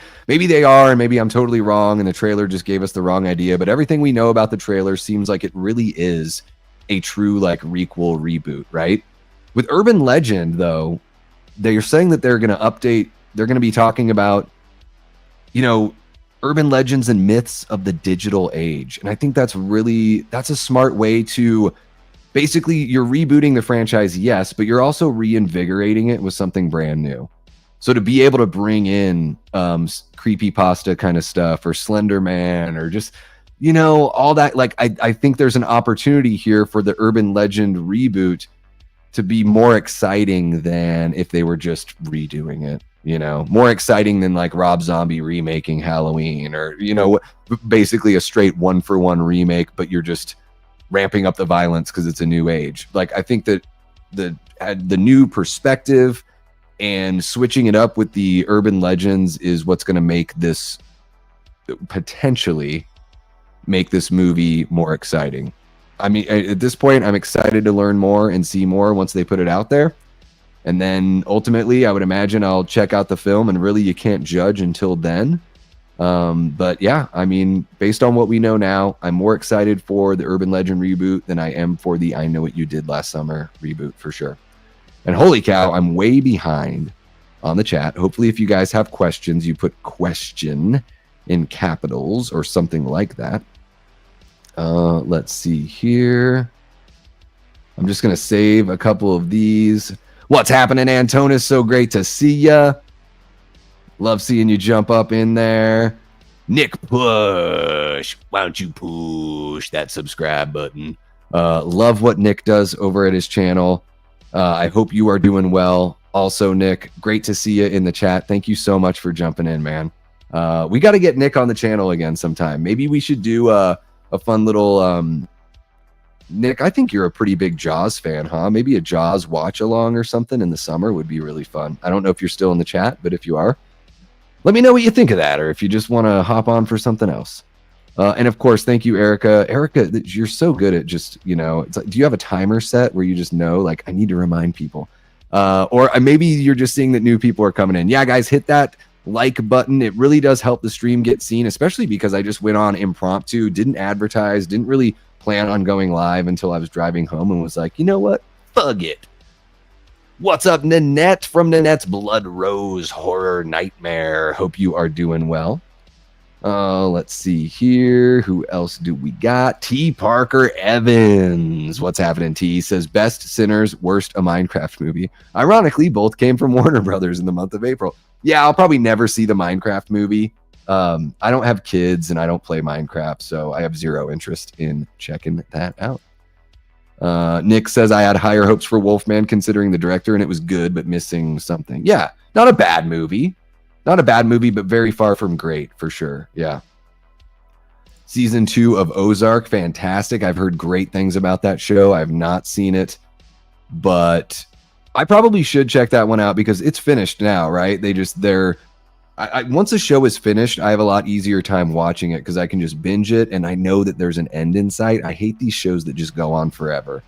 are, and maybe I'm totally wrong, and the trailer just gave us the wrong idea. But everything we know about the trailer seems like it really is a true like requel reboot, right? With Urban Legend, though, they're saying that they're going to update. They're going to be talking about, urban legends and myths of the digital age. And I think that's a smart way to basically, you're rebooting the franchise, yes, but you're also reinvigorating it with something brand new. So to be able to bring in creepypasta kind of stuff, or Slender Man, or just, all that, like, I think there's an opportunity here for the Urban Legend reboot to be more exciting than if they were just redoing it, more exciting than like Rob Zombie remaking Halloween, or, basically a straight 1-for-1 remake, but you're just ramping up the violence because it's a new age. Like, I think that the new perspective and switching it up with the urban legends is what's going to make this potentially make this movie more exciting. I mean, at this point, I'm excited to learn more and see more once they put it out there. And then ultimately, I would imagine I'll check out the film, and really you can't judge until then. But yeah, I mean, based on what we know now, I'm more excited for the Urban Legend reboot than I am for the I Know What You Did Last Summer reboot, for sure. And holy cow, I'm way behind on the chat. Hopefully, if you guys have questions, you put question in capitals or something like that. Let's see here. I'm just going to save a couple of these. What's happening, Antonis? So great to see ya. Love seeing you jump up in there. Nick Push. Why don't you push that subscribe button? Love what Nick does over at his channel. I hope you are doing well. Also, Nick, great to see you in the chat. Thank you so much for jumping in, man. We got to get Nick on the channel again sometime. Maybe we should do a fun little... Nick, I think you're a pretty big Jaws fan, huh? Maybe a Jaws watch along or something in the summer would be really fun. I don't know if you're still in the chat, but if you are, let me know what you think of that, or if you just want to hop on for something else. And of course, thank you, Erica. Erica, you're so good at just, it's like, do you have a timer set where you just know, like, I need to remind people? Or maybe you're just seeing that new people are coming in. Yeah, guys, hit that like button. It really does help the stream get seen, especially because I just went on impromptu, didn't advertise, didn't really plan on going live until I was driving home and was like, you know what? Fuck it. What's up, Nanette from Nanette's Blood Rose Horror Nightmare? Hope you are doing well. Let's see here. Who else do we got? T. Parker Evans. What's happening, T? He says, best Sinners, worst a Minecraft movie. Ironically, both came from Warner Brothers in the month of April. Yeah, I'll probably never see the Minecraft movie. I don't have kids and I don't play Minecraft, so I have zero interest in checking that out. Nick says, I had higher hopes for Wolfman considering the director, and it was good, but missing something. Yeah, not a bad movie. Not a bad movie, but very far from great, for sure. Yeah. Season 2 of Ozark, fantastic. I've heard great things about that show. I've not seen it, but I probably should check that one out because it's finished now, right? Once a show is finished, I have a lot easier time watching it because I can just binge it, and I know that there's an end in sight. I hate these shows that just go on forever,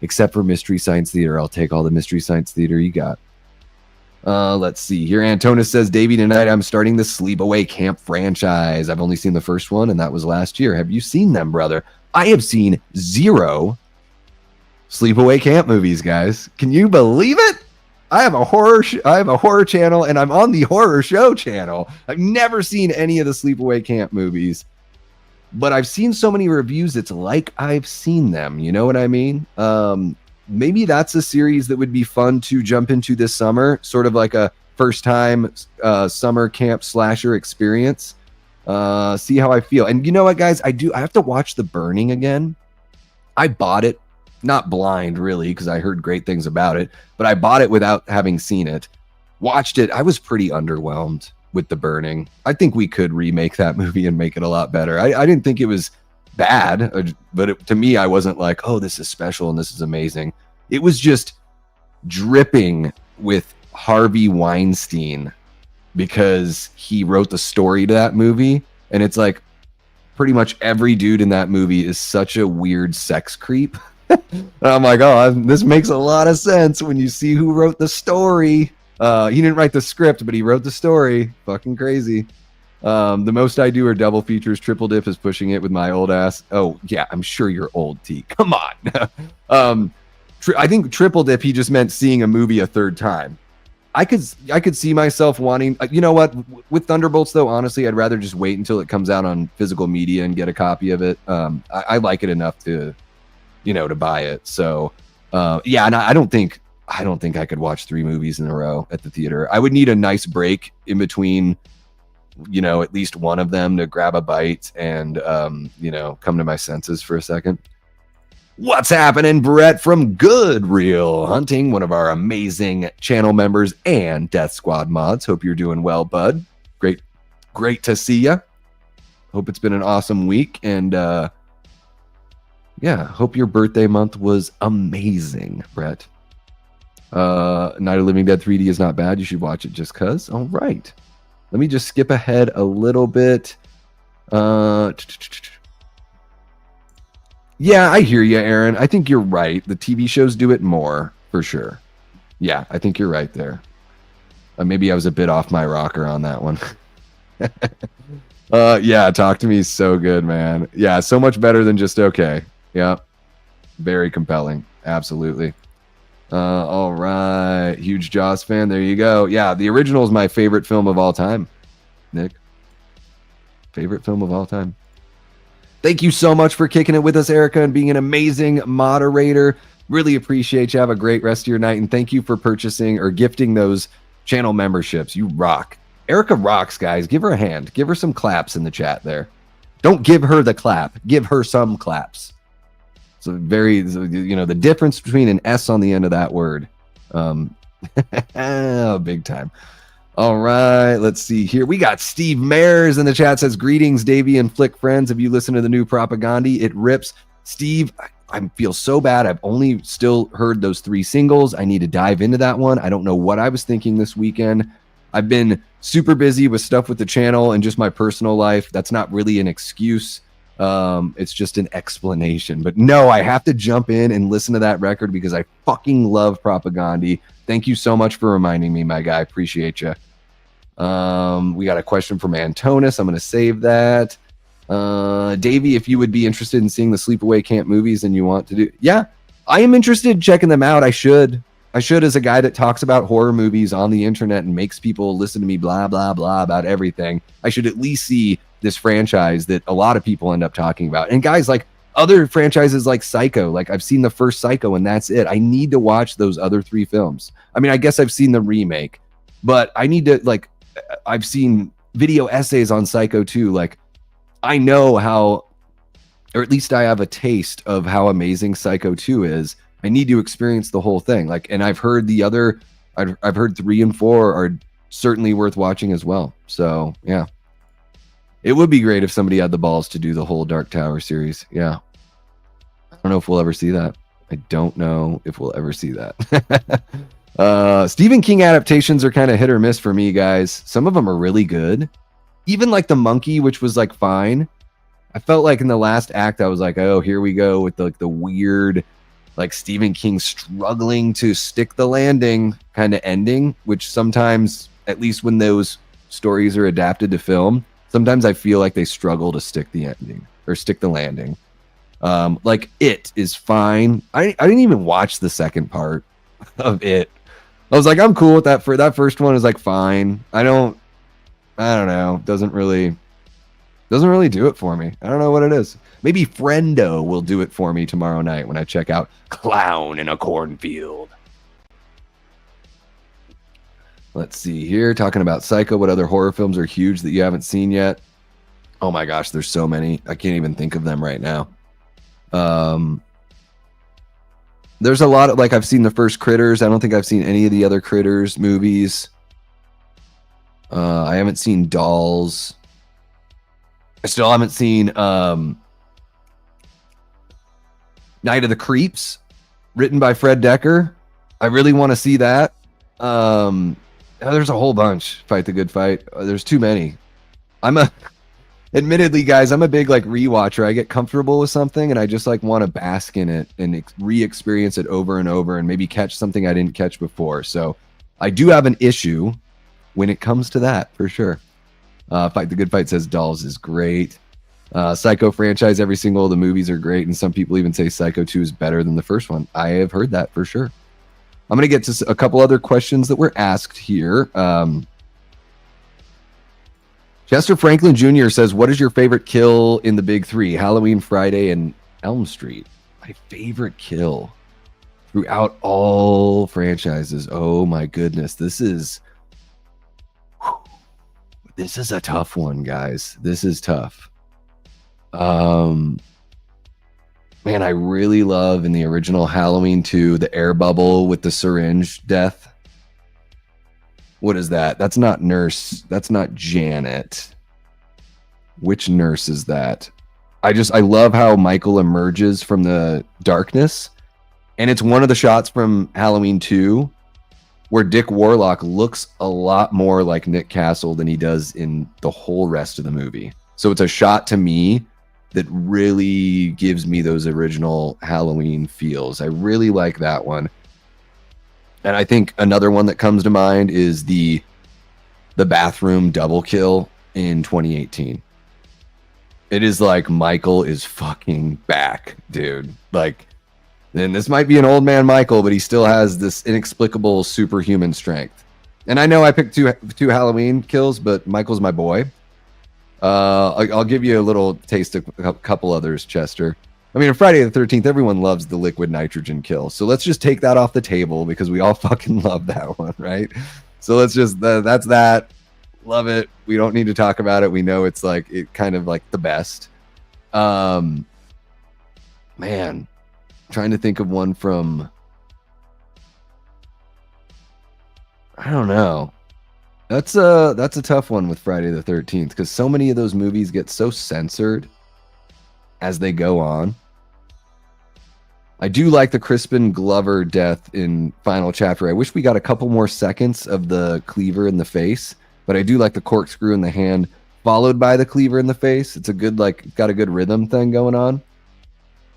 except for Mystery Science Theater. I'll take all the Mystery Science Theater you got. Let's see here. Antonis says, Davey, tonight I'm starting the Sleepaway Camp franchise. I've only seen the first one, and that was last year. Have you seen them, brother? I have seen 0 Sleepaway Camp movies, guys. Can you believe it? I have a horror channel, and I'm on the horror show channel. I've never seen any of the Sleepaway Camp movies, but I've seen so many reviews. It's like I've seen them. You know what I mean? Maybe that's a series that would be fun to jump into this summer, sort of like a first time summer camp slasher experience. See how I feel. And you know what, guys? I have to watch The Burning again. I bought it. Not blind, really, because I heard great things about it, but I bought it without having seen it. Watched it. I was pretty underwhelmed with The Burning. I think we could remake that movie and make it a lot better. I didn't think it was bad, but to me, I wasn't like, oh, this is special and this is amazing. It was just dripping with Harvey Weinstein because he wrote the story to that movie. And it's like pretty much every dude in that movie is such a weird sex creep. I'm like, oh, this makes a lot of sense when you see who wrote the story. He didn't write the script, but he wrote the story. Fucking crazy. The most I do are double features. Triple Dip is pushing it with my old ass. Oh, yeah, I'm sure you're old, T. Come on. I think Triple Dip, he just meant seeing a movie a third time. I could see myself wanting, you know what, with Thunderbolts, though, honestly, I'd rather just wait until it comes out on physical media and get a copy of it. I like it enough to buy it. So, yeah, and I don't think I could watch 3 movies in a row at the theater. I would need a nice break in between, at least one of them to grab a bite and, come to my senses for a second. What's happening, Brett from Good Real Hunting, one of our amazing channel members and Death Squad mods. Hope you're doing well, bud. Great to see you. Hope it's been an awesome week, and yeah, hope your birthday month was amazing, Brett. Night of Living Dead 3D is not bad. You should watch it just cuz. All right. Let me just skip ahead a little bit. Yeah, I hear you, Aaron. I think you're right. The TV shows do it more, for sure. Yeah, I think you're right there. Maybe I was a bit off my rocker on that one. Yeah, Talk to Me is so good, man. Yeah, so much better than just okay. Yeah, very compelling. Absolutely. All right. Huge Jaws fan. There you go. Yeah, the original is my favorite film of all time, Nick. Favorite film of all time. Thank you so much for kicking it with us, Erica, and being an amazing moderator. Really appreciate you. Have a great rest of your night, and thank you for purchasing or gifting those channel memberships. You rock. Erica rocks, guys. Give her a hand. Give her some claps in the chat there. Don't give her the clap. Give her some claps. So very, the difference between an S on the end of that word. Big time. All right, let's see here. We got Steve Mayers in the chat, says, greetings, Davey and Flick friends. Have you listened to the new Propaganda? It rips. Steve, I feel so bad. I've only still heard those 3 singles. I need to dive into that one. I don't know what I was thinking this weekend. I've been super busy with stuff with the channel and just my personal life. That's not really an excuse. It's just an explanation. But no, I have to jump in and listen to that record because I fucking love Propaganda. Thank you so much for reminding me, my guy. Appreciate you. We got a question from Antonis. I'm going to save that. Davey, if you would be interested in seeing the Sleepaway Camp movies and you want to do... Yeah, I am interested in checking them out. I should, as a guy that talks about horror movies on the internet and makes people listen to me blah, blah, blah about everything. I should at least see this franchise that a lot of people end up talking about. And guys, like other franchises like Psycho, like I've seen the first Psycho and that's it. I need to watch those other 3 films. I mean, I guess I've seen the remake, but I need to, like, I've seen video essays on Psycho too. Like, I know how, or at least I have a taste of how amazing Psycho 2 is. I need to experience the whole thing. Like, and I've heard I've heard 3 and 4 are certainly worth watching as well. So yeah, it would be great if somebody had the balls to do the whole Dark Tower series. Yeah. I don't know if we'll ever see that. I don't know if we'll ever see that. Stephen King adaptations are kind of hit or miss for me, guys. Some of them are really good. Even like The Monkey, which was like fine. I felt like in the last act, I was like, oh, here we go with the weird, like Stephen King struggling to stick the landing kind of ending, which sometimes, at least when those stories are adapted to film, sometimes I feel like they struggle to stick the ending or stick the landing. Like It is fine. I didn't even watch the second part of It. I was like, I'm cool with that. For that first one is like fine. I don't know. Doesn't really do it for me. I don't know what it is. Maybe Friendo will do it for me tomorrow night when I check out Clown in a Cornfield. Let's see here. Talking about Psycho, what other horror films are huge that you haven't seen yet? Oh my gosh, there's so many. I can't even think of them right now. There's a lot of, like, I've seen the first Critters. I don't think I've seen any of the other Critters movies. I haven't seen Dolls. I still haven't seen Night of the Creeps, written by Fred Decker. I really want to see that. There's a whole bunch. Fight the Good Fight. There's too many. Admittedly, guys, I'm a big like rewatcher. I get comfortable with something and I just like want to bask in it and re-experience it over and over and maybe catch something I didn't catch before. So I do have an issue when it comes to that, for sure. Fight the Good Fight says Dolls is great. Psycho franchise, every single of the movies are great, and some people even say Psycho 2 is better than the first one. I have heard that for sure. I'm going to get to a couple other questions that were asked here. Chester Franklin Jr. says, what is your favorite kill in the big 3? Halloween, Friday, and Elm Street. My favorite kill throughout all franchises. Oh my goodness. This is a tough one, guys. This is tough. Man, I really love in the original Halloween 2, the air bubble with the syringe death. What is that? That's not Nurse. That's not Janet. Which nurse is that? I love how Michael emerges from the darkness. And it's one of the shots from Halloween 2 where Dick Warlock looks a lot more like Nick Castle than he does in the whole rest of the movie. So it's a shot to me that really gives me those original Halloween feels. I really like that one. And I think another one that comes to mind is the bathroom double kill in 2018. It is like Michael is fucking back, dude. Like, and this might be an old man Michael, but he still has this inexplicable superhuman strength. And I know I picked two Halloween kills, but Michael's my boy. I'll give you a little taste of a couple others, Chester. I mean, on Friday the 13th, everyone loves the liquid nitrogen kill. So let's just take that off the table because we all fucking love that one, right? So let's just, that's that. Love it. We don't need to talk about it. We know it's like, it kind of like the best. Man, Trying to think of one from, I don't know. That's a tough one with Friday the 13th, because so many of those movies get so censored as they go on. I do like the Crispin Glover death in Final Chapter. I wish we got a couple more seconds of the cleaver in the face, but I do like the corkscrew in the hand followed by the cleaver in the face. It's a good, like, got a good rhythm thing going on.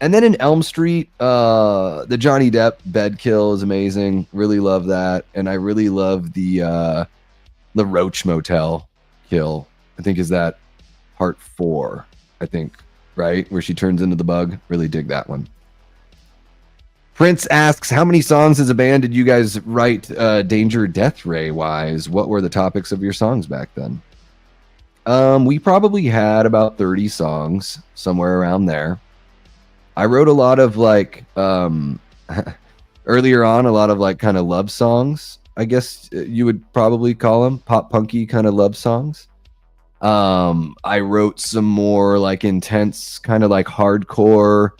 And then in Elm Street, the Johnny Depp bed kill is amazing. Really love that. And I really love the Roach Motel kill. I think is that part 4, I think, right? Where she turns into the bug. Really dig that one. Prince asks, how many songs as a band did you guys write Danger Death Ray wise? What were the topics of your songs back then? We probably had about 30 songs, somewhere around there. I wrote a lot of like earlier on, a lot of like kind of love songs, I guess you would probably call them pop punky kind of love songs. I wrote some more like intense kind of like hardcore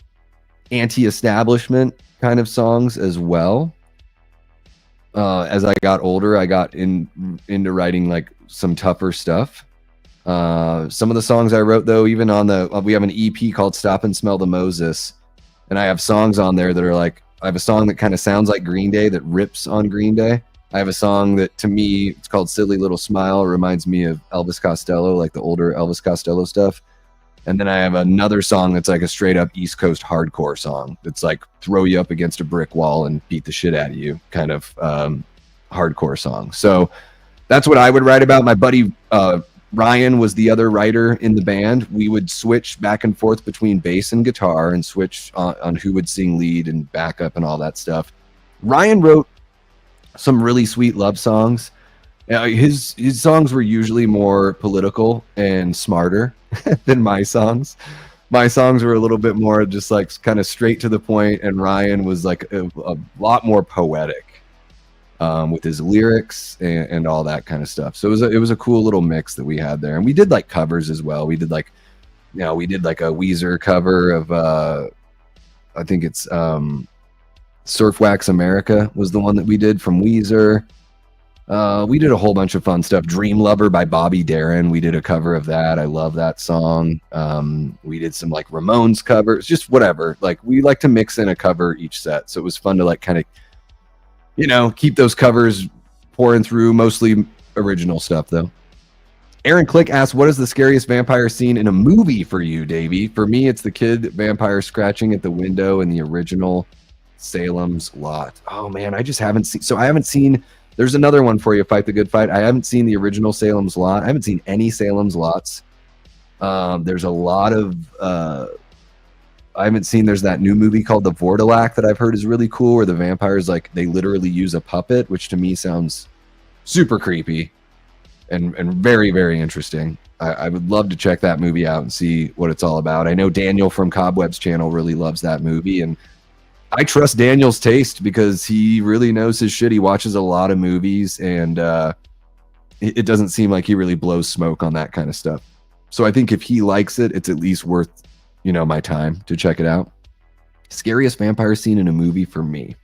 anti-establishment kind of songs as well. As I got older, I got into writing like some tougher stuff. Some of the songs I wrote, though, even on we have an EP called Stop and Smell the Moses, and I have songs on there that are like, I have a song that kind of sounds like Green Day that rips on Green Day. I have a song that, to me, it's called Silly Little Smile. It reminds me of Elvis Costello, like the older Elvis Costello stuff. And then I have another song that's like a straight up East Coast hardcore song. It's like throw you up against a brick wall and beat the shit out of you kind of hardcore song. So that's what I would write about. My buddy Ryan was the other writer in the band. We would switch back and forth between bass and guitar and switch on who would sing lead and backup and all that stuff. Ryan wrote some really sweet love songs. His songs were usually more political and smarter than my songs. My songs were a little bit more just like kind of straight to the point, and Ryan was like a lot more poetic with his lyrics and all that kind of stuff. So it was a cool little mix that we had there. And we did like covers as well. We did like a Weezer cover of I think it's Surf Wax America was the one that we did from Weezer. We did a whole bunch of fun stuff. Dream Lover by Bobby Darin. We did a cover of that. I love that song. We did some like Ramones covers, just whatever. Like we like to mix in a cover each set. So it was fun to like kind of, keep those covers pouring through, mostly original stuff though. Aaron Click asks, what is the scariest vampire scene in a movie for you, Davey? For me, it's the kid vampire scratching at the window in the original Salem's Lot. Oh man, I just haven't seen. So I haven't seen. There's another one for you, Fight the Good Fight. I haven't seen the original Salem's Lot. I haven't seen any Salem's Lots. There's a lot of. I haven't seen. There's that new movie called The Vortilac that I've heard is really cool, where the vampires like they literally use a puppet, which to me sounds super creepy and very, very interesting. I would love to check that movie out and see what it's all about. I know Daniel from Cobweb's channel really loves that movie, and I trust Daniel's taste because he really knows his shit. He watches a lot of movies, and it doesn't seem like he really blows smoke on that kind of stuff. So I think if he likes it, it's at least worth, my time to check it out. Scariest vampire scene in a movie for me.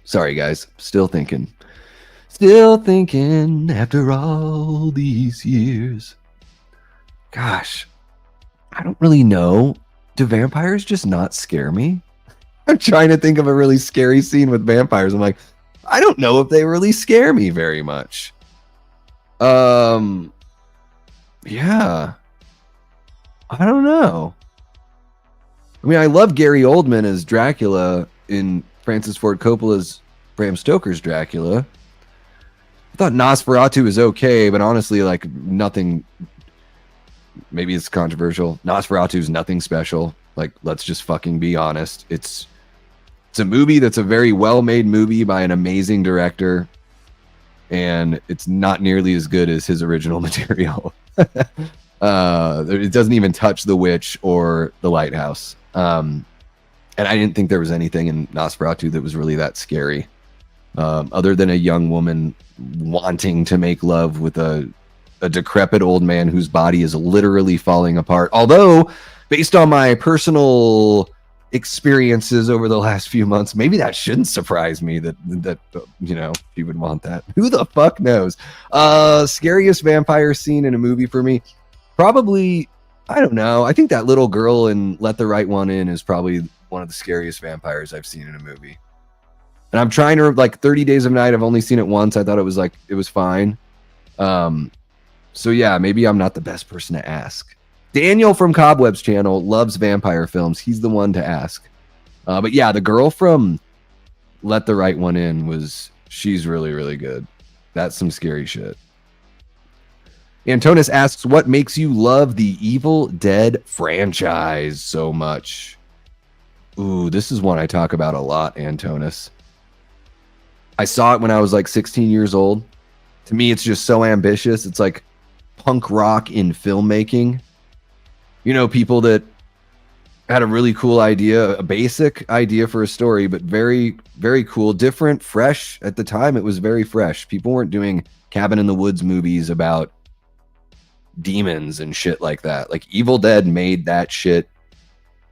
Sorry, guys. Still thinking after all these years. Gosh, I don't really know. Do vampires just not scare me? I'm trying to think of a really scary scene with vampires. I'm like, I don't know if they really scare me very much. Yeah. I don't know. I mean, I love Gary Oldman as Dracula in Francis Ford Coppola's Bram Stoker's Dracula. I thought Nosferatu was okay, but honestly, like nothing. Maybe it's controversial. Nosferatu's nothing special. Like, let's just fucking be honest. It's a movie that's a very well-made movie by an amazing director, and it's not nearly as good as his original material. It doesn't even touch The Witch or The Lighthouse. And I didn't think there was anything in Nosferatu that was really that scary, other than a young woman wanting to make love with a decrepit old man whose body is literally falling apart. Although based on my personal experiences over the last few months, maybe that shouldn't surprise me that she would want that. Who the fuck knows? Scariest vampire scene in a movie for me, probably, I don't know. I think that little girl in Let the Right One In is probably one of the scariest vampires I've seen in a movie. And I'm trying to, like, 30 Days of Night, I've only seen it once. I thought it was fine. So yeah, maybe I'm not the best person to ask. Daniel from Cobweb's channel loves vampire films. He's the one to ask. But yeah, the girl from Let the Right One In she's really, really good. That's some scary shit. Antonis asks, what makes you love the Evil Dead franchise so much? Ooh, this is one I talk about a lot, Antonis. I saw it when I was like 16 years old. To me, it's just so ambitious. It's like punk rock in filmmaking. You know, people that had a really cool idea, a basic idea for a story, but very, very cool, different, fresh. At the time, it was very fresh. People weren't doing Cabin in the Woods movies about demons and shit like that. Like, Evil Dead made that shit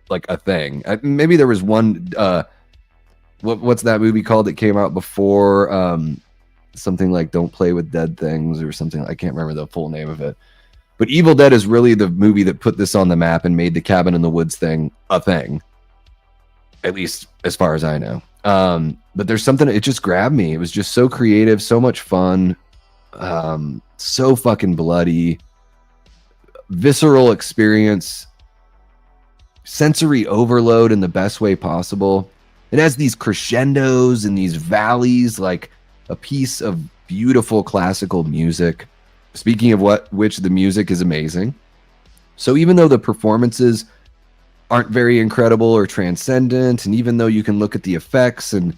like a thing. Maybe there was one, what's that movie called that came out before, something like Don't Play with Dead Things or something. I can't remember the full name of it. But Evil Dead is really the movie that put this on the map and made the Cabin in the Woods thing a thing. At least as far as I know. But there's something, it just grabbed me. It was just so creative, so much fun, so fucking bloody, visceral experience, sensory overload in the best way possible. It has these crescendos and these valleys, like a piece of beautiful classical music. Speaking of which the music is amazing. So even though the performances aren't very incredible or transcendent, and even though you can look at the effects and,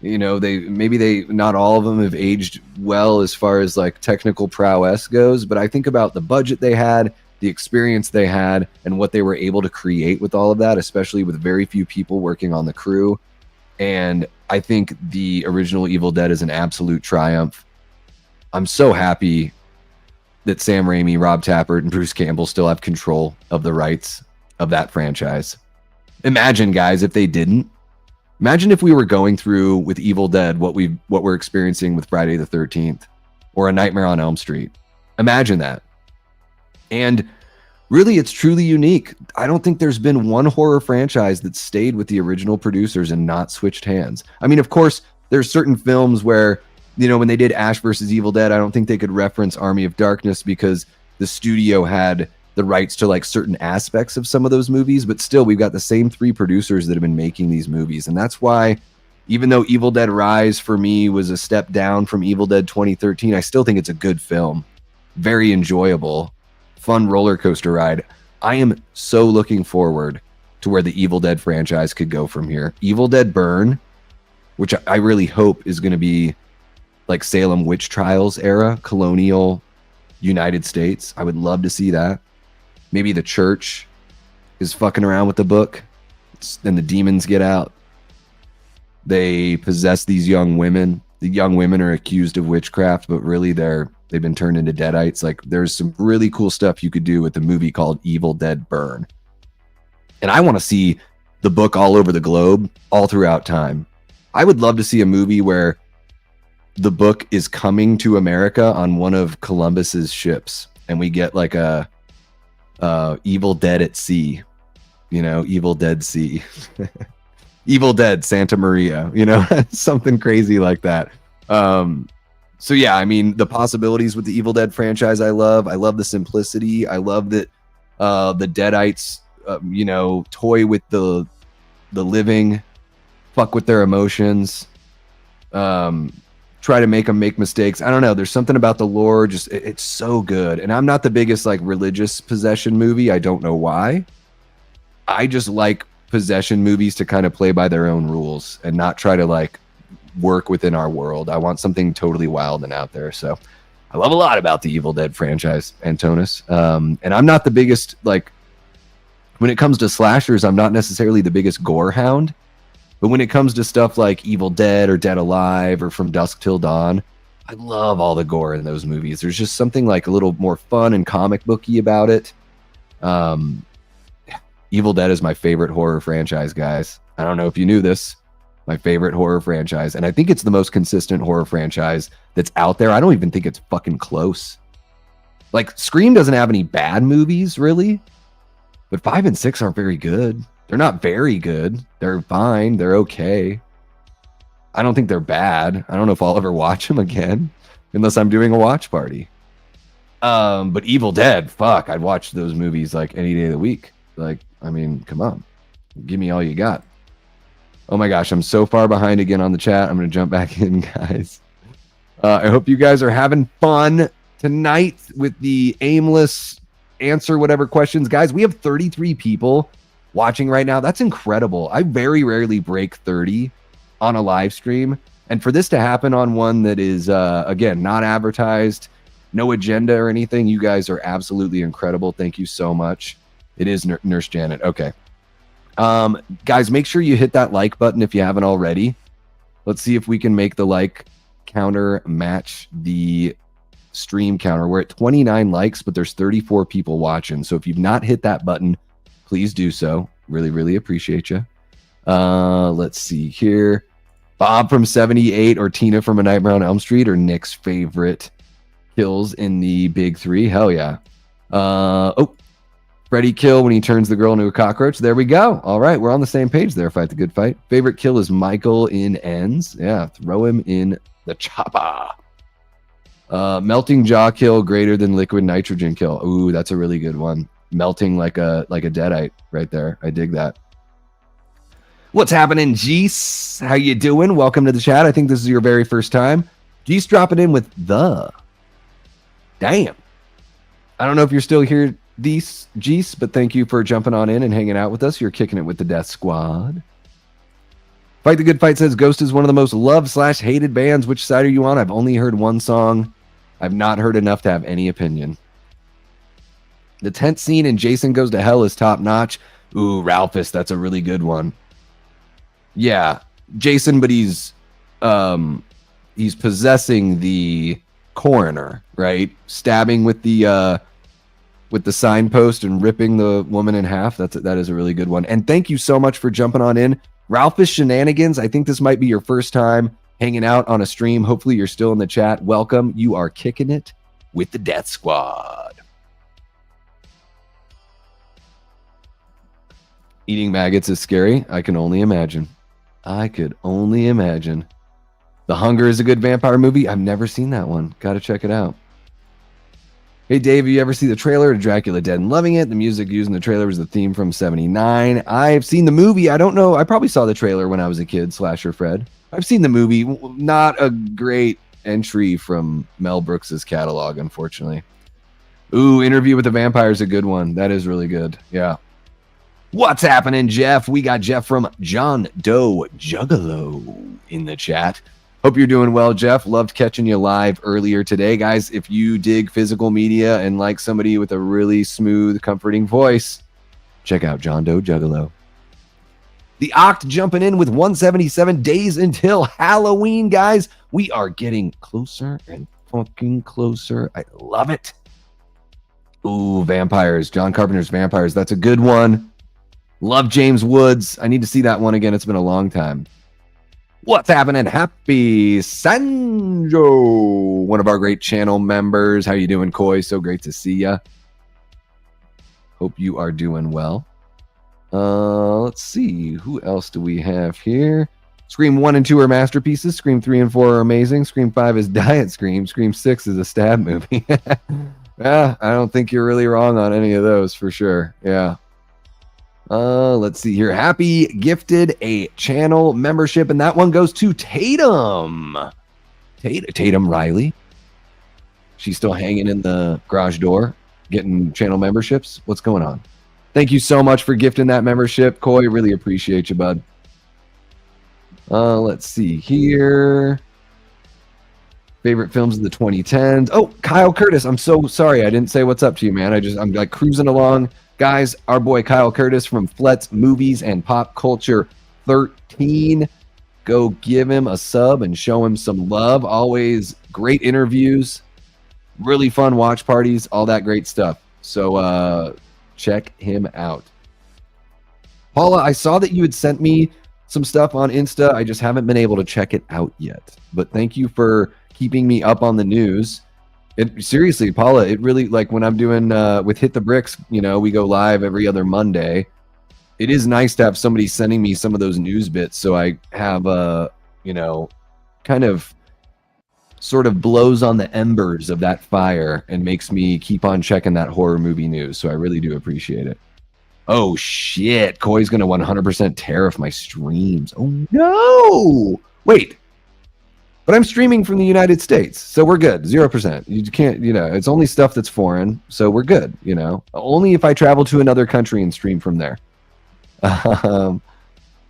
you know, not all of them have aged well as far as like technical prowess goes, but I think about the budget they had, the experience they had, and what they were able to create with all of that, especially with very few people working on the crew. And I think the original Evil Dead is an absolute triumph. I'm so happy that Sam Raimi, Rob Tappert, and Bruce Campbell still have control of the rights of that franchise. Imagine, guys, if they didn't. Imagine if we were going through with Evil Dead what we're experiencing with Friday the 13th or A Nightmare on Elm Street. Imagine that. And really, it's truly unique. I don't think there's been one horror franchise that stayed with the original producers and not switched hands. I mean, of course, there's certain films where, you know, when they did Ash versus Evil Dead, I don't think they could reference Army of Darkness because the studio had the rights to like certain aspects of some of those movies. But still, we've got the same three producers that have been making these movies. And that's why, even though Evil Dead Rise for me was a step down from Evil Dead 2013, I still think it's a good film. Very enjoyable, fun roller coaster ride. I am so looking forward to where the Evil Dead franchise could go from here. Evil Dead Burn, which I really hope is going to be like Salem witch trials era, colonial United States. I would love to see that. Maybe the church is fucking around with the book and the demons get out. They possess these young women. The young women are accused of witchcraft, but really they've been turned into deadites. Like, there's some really cool stuff you could do with a movie called Evil Dead Burn. And I want to see the book all over the globe, all throughout time. I would love to see a movie where the book is coming to America on one of Columbus's ships, and we get like a Evil Dead at Sea, you know, Evil Dead Sea, Evil Dead Santa Maria, you know, something crazy like that. So yeah, I mean, the possibilities with the Evil Dead franchise, I love the simplicity. I love that the Deadites, you know, toy with the living, fuck with their emotions. Try to make them make mistakes. I don't know. There's something about the lore. Just it's so good. And I'm not the biggest like religious possession movie. I don't know why. I just like possession movies to kind of play by their own rules and not try to like work within our world. I want something totally wild and out there. So I love a lot about the Evil Dead franchise, Antonis. And I'm not the biggest, like, when it comes to slashers, I'm not necessarily the biggest gore hound. But when it comes to stuff like Evil Dead or Dead Alive or From Dusk Till Dawn, I love all the gore in those movies. There's just something like a little more fun and comic booky about it. Evil Dead is my favorite horror franchise, guys. I don't know if you knew this. My favorite horror franchise. And I think it's the most consistent horror franchise that's out there. I don't even think it's fucking close. Like, Scream doesn't have any bad movies, really. But 5 and 6 aren't very good. They're not very good. They're fine. They're okay. I don't think they're bad. I don't know if I'll ever watch them again. Unless I'm doing a watch party. But Evil Dead, fuck. I'd watch those movies like any day of the week. Like, I mean, come on. Give me all you got. Oh my gosh, I'm so far behind again on the chat. I'm going to jump back in, guys. I hope you guys are having fun tonight with the aimless answer whatever questions. Guys, we have 33 people watching right now. That's incredible. I very rarely break 30 on a live stream. And for this to happen on one that is, again, not advertised, no agenda or anything, you guys are absolutely incredible. Thank you so much. It is Nurse Janet. Okay. Guys, make sure you hit that like button if you haven't already. Let's see if we can make the like counter match the stream counter. We're at 29 likes, but there's 34 people watching. So if you've not hit that button, please do so. Really, really appreciate you. Let's see here. Bob from 78 or Tina from A Nightmare on Elm Street or Nick's favorite kills in the big three. Hell yeah. Freddy kill when he turns the girl into a cockroach. There we go. All right, we're on the same page there. Fight the good fight. Favorite kill is Michael in Ends. Yeah, throw him in the chopper. Melting jaw kill greater than liquid nitrogen kill. Ooh, that's a really good one. Melting like a deadite right there. I dig that. What's happening, Geese? How you doing? Welcome to the chat. I think this is your very first time. Geese dropping in with the. Damn. I don't know if you're still here, Geese, but thank you for jumping on in and hanging out with us. You're kicking it with the Death Squad. Fight the Good Fight says Ghost is one of the most loved/hated bands. Which side are you on? I've only heard one song. I've not heard enough to have any opinion. The tent scene in Jason Goes to Hell is top notch. Ooh, Ralphus, that's a really good one. Yeah, Jason, but he's possessing the coroner, right? Stabbing with the signpost and ripping the woman in half. That is a really good one. And thank you so much for jumping on in. Ralphus Shenanigans, I think this might be your first time hanging out on a stream. Hopefully you're still in the chat. Welcome. You are kicking it with the Death Squad. Eating maggots is scary. I can only imagine. I could only imagine. The Hunger is a good vampire movie. I've never seen that one. Got to check it out. Hey, Dave, you ever see the trailer to Dracula Dead and Loving It? The music used in the trailer was the theme from 79. I've seen the movie. I don't know. I probably saw the trailer when I was a kid, Slasher Fred. I've seen the movie. Not a great entry from Mel Brooks's catalog, unfortunately. Ooh, Interview with the Vampire is a good one. That is really good. Yeah. What's happening, Jeff? We got Jeff from John Doe Juggalo in the chat. Hope you're doing well, Jeff. Loved catching you live earlier today. Guys, if you dig physical media and like somebody with a really smooth, comforting voice, check out John Doe Juggalo. The Oct jumping in with 177 days until Halloween, guys. We are getting closer and fucking closer. I love it. Ooh, Vampires. John Carpenter's Vampires. That's a good one. Love James Woods. I need to see that one again. It's been a long time. What's happening? Happy Sanjo, one of our great channel members. How you doing, Koi? So great to see ya. Hope you are doing well. Let's see. Who else do we have here? Scream 1 and 2 are masterpieces. Scream 3 and 4 are amazing. Scream 5 is Diet Scream. Scream 6 is a stab movie. Yeah, I don't think you're really wrong on any of those for sure. Yeah. Let's see here. Happy gifted a channel membership, and that one goes to Tatum. Tatum Riley. She's still hanging in the garage door, getting channel memberships. What's going on? Thank you so much for gifting that membership, Coy. Really appreciate you, bud. Let's see here. Favorite films of the 2010s. Oh, Kyle Curtis. I'm so sorry. I didn't say what's up to you, man. I'm like cruising along. Guys, our boy Kyle Curtis from Flet's Movies and Pop Culture 13. Go give him a sub and show him some love. Always great interviews, really fun watch parties, all that great stuff. So check him out. Paula, I saw that you had sent me some stuff on Insta. I just haven't been able to check it out yet. But thank you for keeping me up on the news. Seriously, Paula, it really, like when I'm doing with Hit the Bricks, you know, we go live every other Monday. It is nice to have somebody sending me some of those news bits, so I have you know, kind of sort of blows on the embers of that fire and makes me keep on checking that horror movie news. So I really do appreciate it. Oh shit, Koi's gonna 100% tariff my streams. Oh no! Wait, but I'm streaming from the United States, so we're good. 0%. You can't, you know, it's only stuff that's foreign, so we're good. You know, only if I travel to another country and stream from there.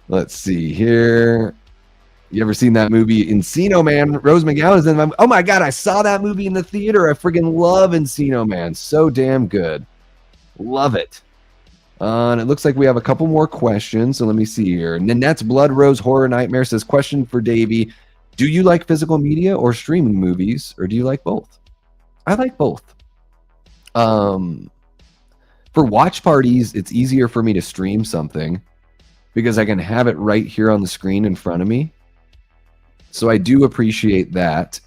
Let's see here. You ever seen that movie Encino Man? Rose McGowan is in them. Oh my god, I saw that movie in the theater. I friggin' love Encino Man. So damn good. Love it. And it looks like we have a couple more questions. So let me see here. Nanette's Blood Rose Horror Nightmare says, question for Davey. Do you like physical media or streaming movies, or do you like both? I like both. For watch parties, it's easier for me to stream something because I can have it right here on the screen in front of me. So I do appreciate that.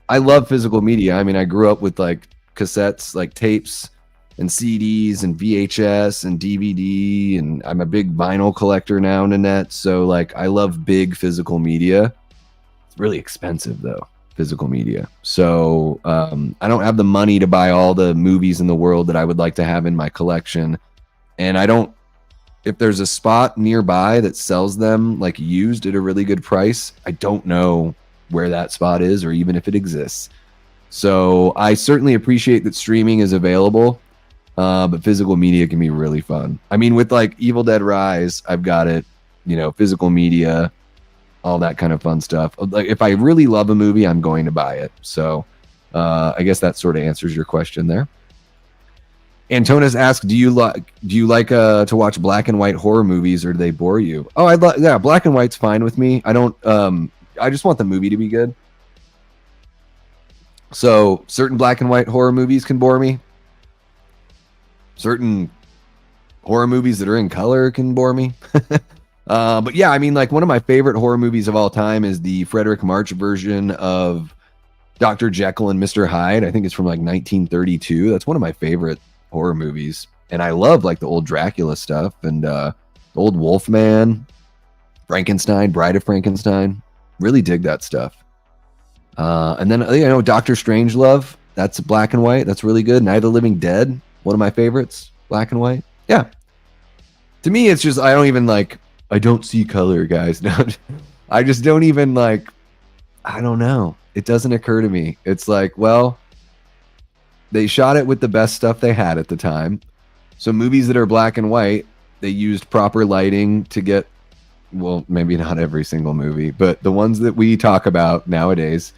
I love physical media. I mean, I grew up with like cassettes, like tapes and CDs and VHS and DVD, and I'm a big vinyl collector now, Nanette. So like, I love big physical media. It's really expensive though, physical media. So I don't have the money to buy all the movies in the world that I would like to have in my collection. And I don't, if there's a spot nearby that sells them like used at a really good price, I don't know where that spot is or even if it exists. So I certainly appreciate that streaming is available, but physical media can be really fun. I mean, with like Evil Dead Rise, I've got it, you know, physical media, all that kind of fun stuff. Like if I really love a movie, I'm going to buy it. So I guess that sort of answers your question there. Antonis asks, do you like to watch black and white horror movies, or do they bore you? Oh, yeah, black and white's fine with me. I don't I just want the movie to be good. So certain black and white horror movies can bore me. Certain horror movies that are in color can bore me. But yeah, I mean, like one of my favorite horror movies of all time is the Frederick March version of Dr. Jekyll and Mr. Hyde. I think it's from like 1932. That's one of my favorite horror movies. And I love like the old Dracula stuff and the old Wolfman, Frankenstein, Bride of Frankenstein. Really dig that stuff. And then, you know, Dr. Strangelove, that's black and white. That's really good. Night of the Living Dead, one of my favorites, black and white. Yeah. To me, it's just, I don't see color, guys. No, I just don't even like, I don't know. It doesn't occur to me. It's like, well, they shot it with the best stuff they had at the time. So movies that are black and white, they used proper lighting to get, well, maybe not every single movie, but the ones that we talk about nowadays,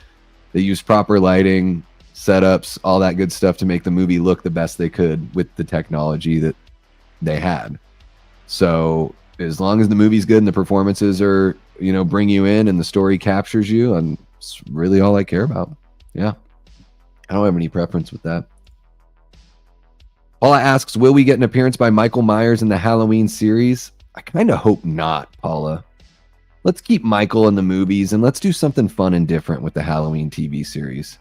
they use proper lighting, setups, all that good stuff to make the movie look the best they could with the technology that they had. So as long as the movie's good and the performances are, you know, bring you in and the story captures you, and it's really all I care about. Yeah. I don't have any preference with that. Paula asks, will we get an appearance by Michael Myers in the Halloween series? I kind of hope not, Paula. Let's keep Michael in the movies and let's do something fun and different with the Halloween TV series.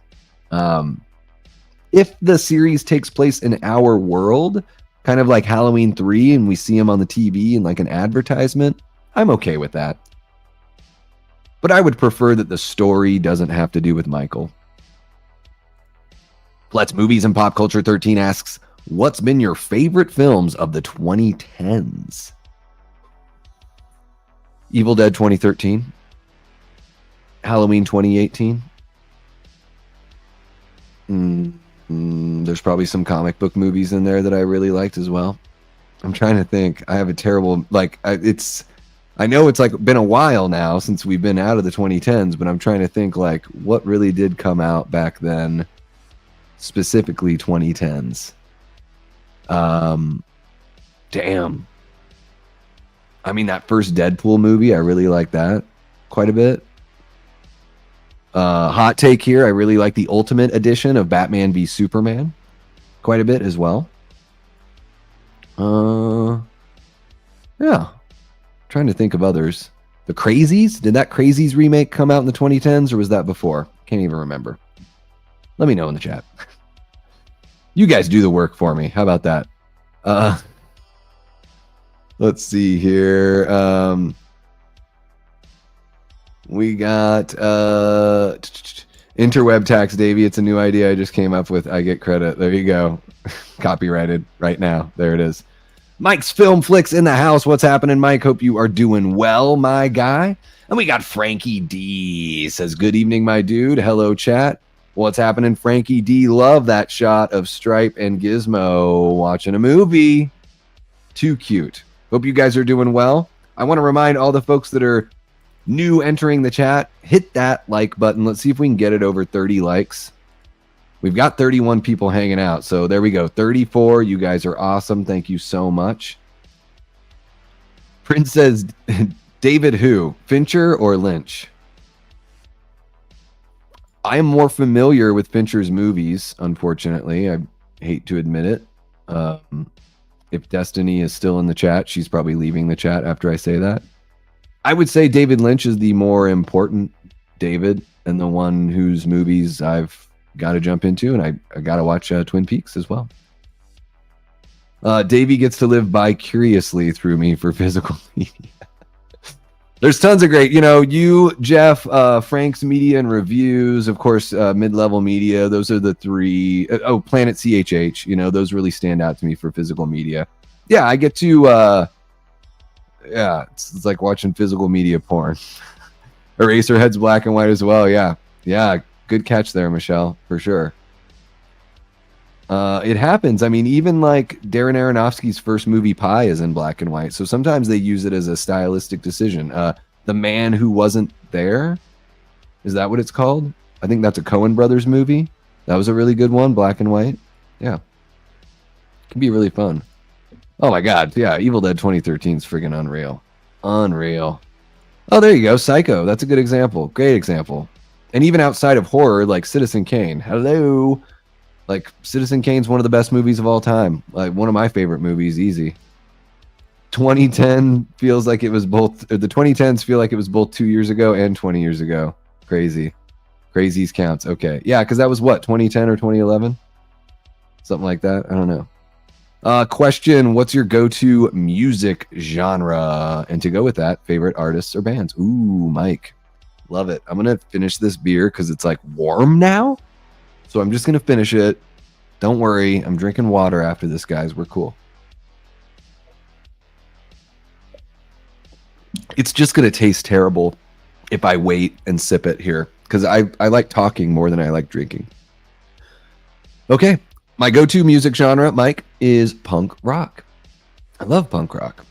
If the series takes place in our world, kind of like Halloween 3, and we see him on the TV in like an advertisement, I'm okay with that. But I would prefer that the story doesn't have to do with Michael. Let's Movies and Pop Culture 13 asks, what's been your favorite films of the 2010s? Evil Dead 2013, Halloween 2018. There's probably some comic book movies in there that I really liked as well. I'm trying to think. I have a terrible, like, I know it's like been a while now since we've been out of the 2010s, but I'm trying to think like what really did come out back then, specifically 2010s. Damn. I mean, that first Deadpool movie, I really like that quite a bit. Hot take here, I really like the Ultimate Edition of Batman v Superman quite a bit as well. Yeah, trying to think of others. The Crazies? Did that Crazies remake come out in the 2010s, or was that before? Can't even remember. Let me know in the chat. You guys do the work for me. How about that? Let's see here. We got interweb tax, Davey. It's a new idea I just came up with. I get credit. There you go. Copyrighted right now. There it is. Mike's Film Flicks in the house. What's happening, Mike? Hope you are doing well, my guy. And we got Frankie D. Says, good evening, my dude. Hello, chat. What's happening, Frankie D? Love that shot of Stripe and Gizmo watching a movie. Too cute. Hope you guys are doing well. I want to remind all the folks that are new entering the chat, hit that like button. Let's see if we can get it over 30 likes. We've got 31 people hanging out, so there we go. 34. You guys are awesome. Thank you so much. Prince says, David who? Fincher or Lynch? I am more familiar with Fincher's movies, unfortunately. I hate to admit it. If Destiny is still in the chat, she's probably leaving the chat after I say that. I would say David Lynch is the more important David, and the one whose movies I've got to jump into, and I got to watch Twin Peaks as well. Davey gets to live vicariously through me for physical media. There's tons of great, you, Jeff, Frank's Media and Reviews, of course, Mid-Level Media. Those are the three. Planet CHH, those really stand out to me for physical media. Yeah, I get to, it's like watching physical media porn. Eraserhead's black and white as well. Yeah. Good catch there, Michelle, for sure. It happens. I mean, even like Darren Aronofsky's first movie, Pie, is in black and white. So sometimes they use it as a stylistic decision. The Man Who Wasn't There, is that what it's called? I think that's a Coen Brothers movie. That was a really good one, black and white. Yeah. Can be really fun. Oh my God. Yeah. Evil Dead 2013 is friggin' unreal. Unreal. Oh, there you go. Psycho. That's a good example. Great example. And even outside of horror, like Citizen Kane. Hello. Like, Citizen Kane's one of the best movies of all time. Like, one of my favorite movies, easy. 2010 feels like it was both, the 2010s feel like it was both 2 years ago and 20 years ago. Crazy. Crazies counts. Okay. Yeah, because that was what, 2010 or 2011? Something like that. I don't know. Question, what's your go-to music genre? And to go with that, favorite artists or bands? Ooh, Mike. Love it. I'm going to finish this beer because it's like warm now. So I'm just going to finish it. Don't worry. I'm drinking water after this, guys. We're cool. It's just going to taste terrible if I wait and sip it here, because I like talking more than I like drinking. Okay. My go-to music genre, Mike, is punk rock. I love punk rock.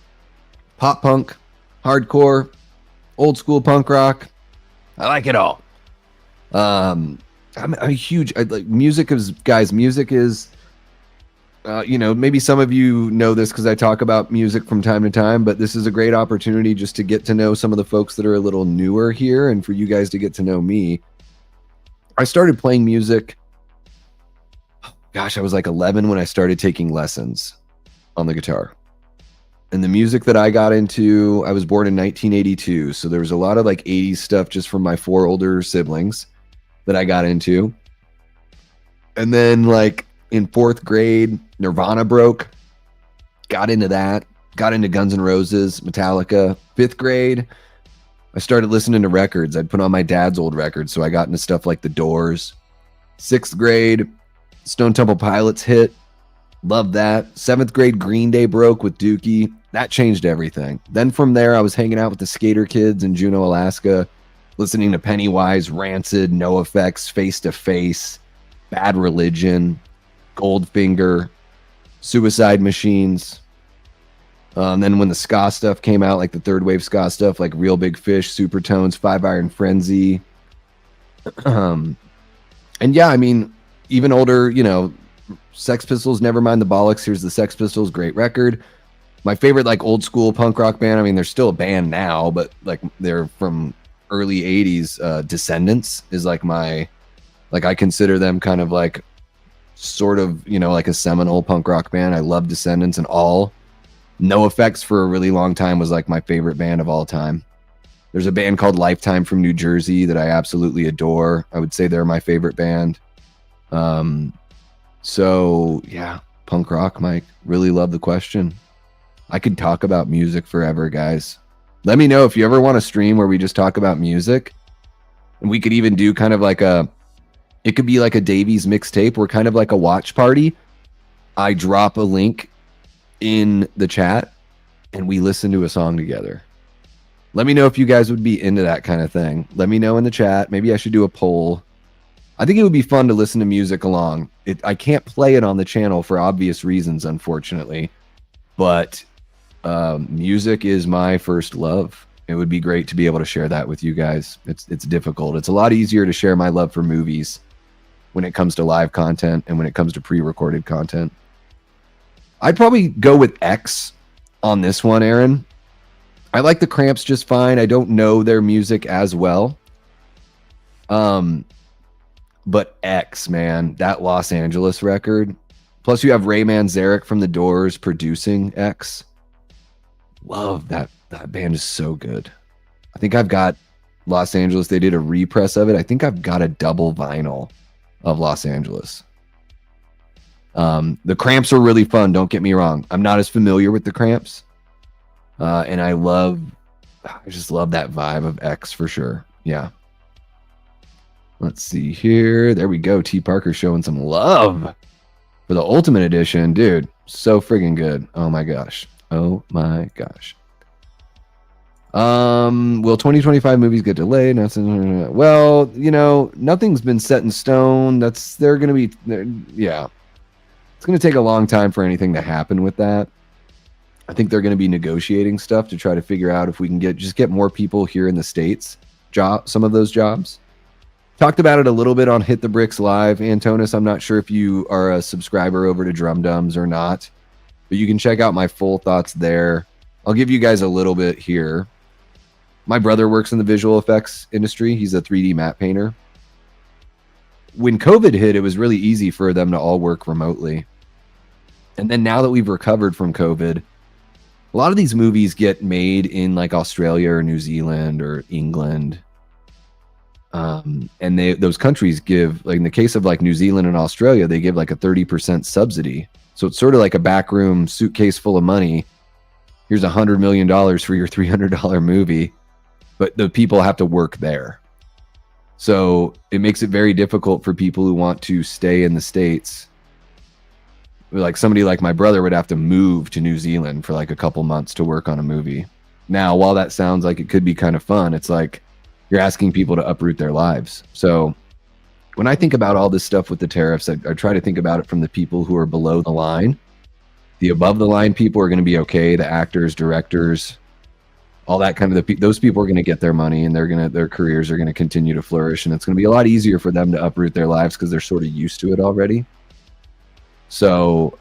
Pop punk, hardcore, old school punk rock. I like it all. I'm a huge, music is, maybe some of you know this because I talk about music from time to time, but this is a great opportunity just to get to know some of the folks that are a little newer here and for you guys to get to know me. I started playing music, I was like 11 when I started taking lessons on the guitar. And the music that I got into, I was born in 1982, so there was a lot of like 80s stuff just from my 4 older siblings that I got into. And then like in 4th grade, Nirvana broke. Got into that. Got into Guns N' Roses, Metallica. 5th grade, I started listening to records. I'd put on my dad's old records, so I got into stuff like The Doors. 6th grade, Stone Temple Pilots hit. Loved that. 7th grade, Green Day broke with Dookie. That changed everything. Then from there, I was hanging out with the Skater Kids in Juneau, Alaska, listening to Pennywise, Rancid, NoFX, Face to Face, Bad Religion, Goldfinger, Suicide Machines. And then when the ska stuff came out, like the third wave ska stuff, like Real Big Fish, Supertones, Five Iron Frenzy. And yeah, I mean, even older, Sex Pistols, Nevermind the Bollocks. Here's the Sex Pistols, great record. My favorite, like, old school punk rock band, I mean, they're still a band now, but like they're from early 80s. Descendants is like I consider them kind of like sort of, like a seminal punk rock band. I love Descendants and All. No Effects for a really long time was like my favorite band of all time. There's a band called Lifetime from New Jersey that I absolutely adore. I would say they're my favorite band. So yeah, punk rock, Mike. Really love the question. I could talk about music forever, guys. Let me know if you ever want to stream where we just talk about music. And we could even do kind of like it could be like a Davey's mixtape or kind of like a watch party. I drop a link in the chat and we listen to a song together. Let me know if you guys would be into that kind of thing. Let me know in the chat. Maybe I should do a poll. I think it would be fun to listen to music along. I can't play it on the channel for obvious reasons, unfortunately. But music is my first love. It would be great to be able to share that with you guys. It's difficult. It's a lot easier to share my love for movies when it comes to live content and when it comes to pre-recorded content. I'd probably go with X on this one, Aaron. I like the Cramps just fine. I don't know their music as well. But X, man, that Los Angeles record. Plus you have Ray Manzarek from The Doors producing X. Love that. That band is so good. I think I've got Los Angeles. They did a repress of it. I think I've got a double vinyl of Los Angeles. The Cramps are really fun. Don't get me wrong. I'm not as familiar with the Cramps. And I just love that vibe of X for sure. Yeah. Let's see here. There we go. T. Parker showing some love for the Ultimate Edition. Dude, so friggin' good. Oh my gosh. Oh my gosh. Will 2025 movies get delayed? Well, you know, nothing's been set in stone. They're going to be, yeah. It's going to take a long time for anything to happen with that. I think they're going to be negotiating stuff to try to figure out if we can get more people here in the States, some of those jobs. Talked about it a little bit on Hit the Bricks Live. Antonis, I'm not sure if you are a subscriber over to Drum Dums or not, but you can check out my full thoughts there. I'll give you guys a little bit here. My brother works in the visual effects industry. He's a 3D map painter. When COVID hit, it was really easy for them to all work remotely. And then now that we've recovered from COVID, a lot of these movies get made in like Australia or New Zealand or England. And those countries give, like in the case of like New Zealand and Australia, they give like a 30% subsidy. So it's sort of like a backroom suitcase full of money. Here's $100 million for your $300 movie, but the people have to work there. So it makes it very difficult for people who want to stay in the States. Like somebody like my brother would have to move to New Zealand for like a couple months to work on a movie. Now, while that sounds like it could be kind of fun, it's like you're asking people to uproot their lives. So when I think about all this stuff with the tariffs, I try to think about it from the people who are below the line. The above the line people are going to be okay. The actors, directors, all that kind of those people are going to get their money and their careers are going to continue to flourish. And it's going to be a lot easier for them to uproot their lives because they're sort of used to it already. So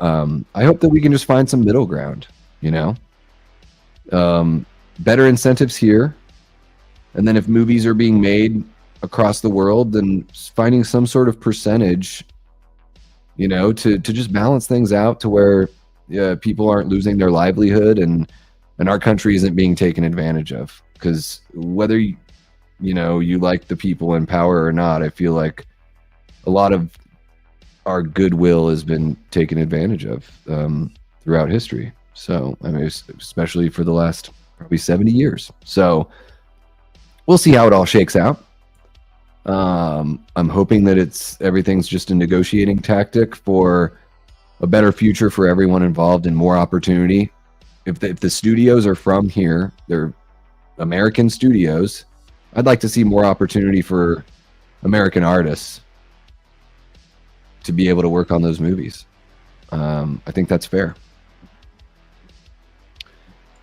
I hope that we can just find some middle ground, you know, better incentives here. And then if movies are being made across the world, then finding some sort of percentage, you know, to just balance things out to where people aren't losing their livelihood and our country isn't being taken advantage of. Because whether, you like the people in power or not, I feel like a lot of our goodwill has been taken advantage of throughout history. So, I mean, especially for the last probably 70 years. So we'll see how it all shakes out. I'm hoping that everything's just a negotiating tactic for a better future for everyone involved and more opportunity. If the studios are from here, they're American studios, I'd like to see more opportunity for American artists to be able to work on those movies. I think that's fair.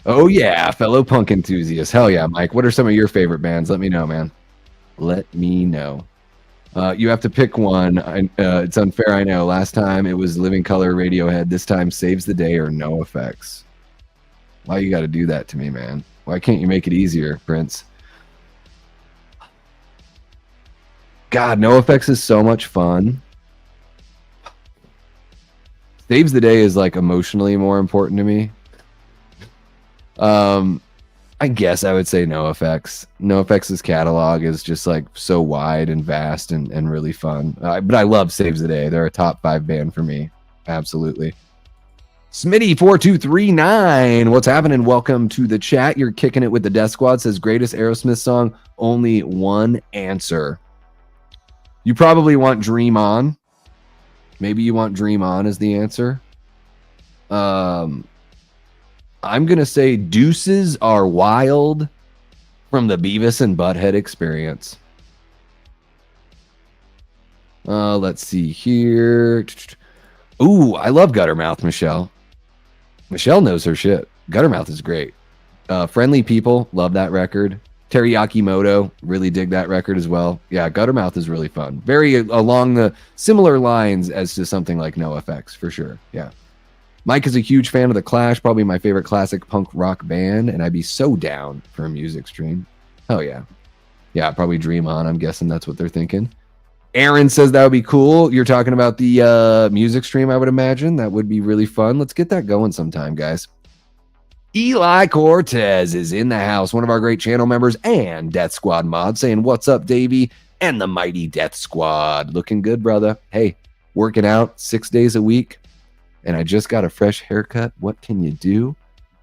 Oh yeah, fellow punk enthusiasts. Hell yeah, Mike. What are some of your favorite bands? Let me know, man. Let me know. You have to pick one. It's unfair, I know. Last time it was Living Color, Radiohead. This time Saves the Day or No Effects. Why you got to do that to me, man? Why can't you make it easier, Prince? God, No Effects is so much fun. Saves the Day is like emotionally more important to me. I guess I would say NoFX. NoFX's catalog is just like so wide and vast and really fun. But I love Saves the Day. They're a top 5 band for me. Absolutely. Smitty4239, what's happening? Welcome to the chat. You're kicking it with the Death Squad. Says greatest Aerosmith song. Only one answer. You probably want Dream On. Maybe you want Dream On as the answer. I'm gonna say Deuces Are Wild from the Beavis and Butthead Experience. Let's see here. Ooh, I love Guttermouth, Michelle. Michelle knows her shit. Guttermouth is great. Friendly People, love that record. Teriyaki Moto, really dig that record as well. Yeah, Guttermouth is really fun. Very along the similar lines as to something like NoFX, for sure. Yeah. Mike is a huge fan of The Clash, probably my favorite classic punk rock band, and I'd be so down for a music stream. Oh, yeah. Yeah, probably Dream On. I'm guessing that's what they're thinking. Aaron says that would be cool. You're talking about the music stream, I would imagine. That would be really fun. Let's get that going sometime, guys. Eli Cortez is in the house, one of our great channel members and Death Squad mod, saying, what's up, Davey? And the mighty Death Squad. Looking good, brother. Hey, working out 6 days a week, and I just got a fresh haircut. What can you do?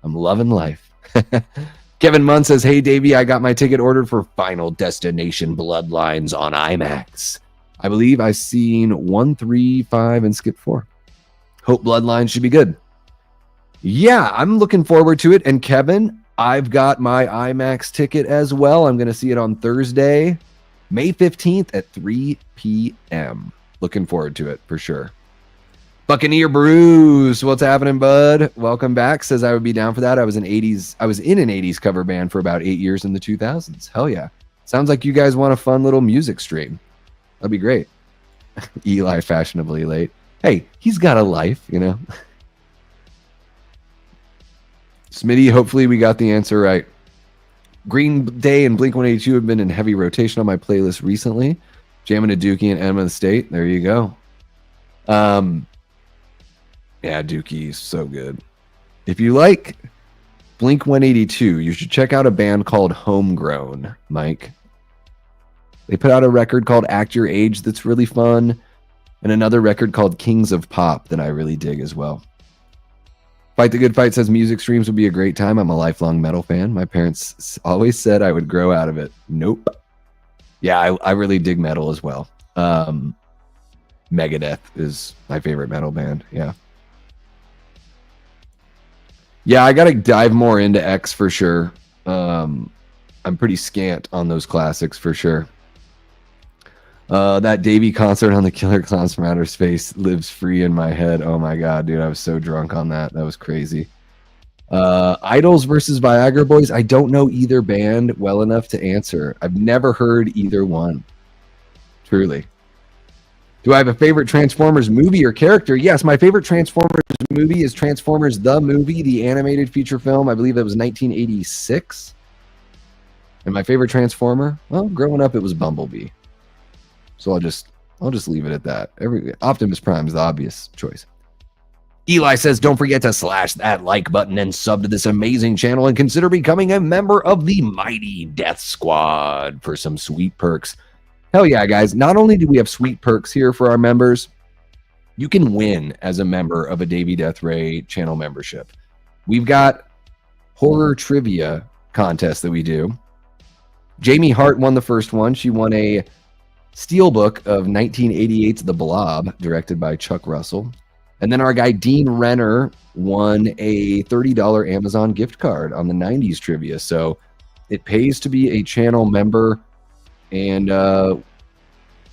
I'm loving life. Kevin Munn says, hey, Davey, I got my ticket ordered for Final Destination Bloodlines on IMAX. I believe I've seen 1, 3, 5, and skip 4. Hope Bloodlines should be good. Yeah, I'm looking forward to it. And Kevin, I've got my IMAX ticket as well. I'm going to see it on Thursday, May 15th at 3 p.m. Looking forward to it for sure. Buccaneer Bruce, what's happening, bud? Welcome back. Says I would be down for that. I was in an 80s cover band for about 8 years in the 2000s. Hell yeah. Sounds like you guys want a fun little music stream. That'd be great. Eli fashionably late. Hey, he's got a life, you know. Smitty, hopefully we got the answer right. Green Day and Blink-182 have been in heavy rotation on my playlist recently. Jamming a Dookie and Enema of the State. There you go. Yeah, Dookie's so good. If you like Blink-182, you should check out a band called Homegrown, Mike. They put out a record called Act Your Age that's really fun, and another record called Kings of Pop that I really dig as well. Fight the Good Fight says music streams would be a great time. I'm a lifelong metal fan. My parents always said I would grow out of it. Nope. Yeah, I really dig metal as well. Megadeth is my favorite metal band. Yeah. Yeah, I got to dive more into X for sure. I'm pretty scant on those classics for sure. That Davey concert on the Killer Clowns from Outer Space lives free in my head. Oh my god, dude, I was so drunk on that. That was crazy. Idols versus Viagra Boys. I don't know either band well enough to answer. I've never heard either one. Truly. Do I have a favorite Transformers movie or character? Yes, my favorite Transformers movie is Transformers the Movie, the animated feature film. I believe that was 1986. And my favorite Transformer? Well, growing up, it was Bumblebee. So I'll just leave it at that. Optimus Prime is the obvious choice. Eli says, don't forget to slash that like button and sub to this amazing channel and consider becoming a member of the mighty Death Squad for some sweet perks. Hell yeah, guys. Not only do we have sweet perks here for our members, you can win as a member of a Davey Death Ray channel membership. We've got horror trivia contest that we do. Jamie Hart won the first one. She won a steelbook of 1988's The Blob, directed by Chuck Russell. And then our guy Dean Renner won a $30 Amazon gift card on the 90s trivia. So it pays to be a channel member. And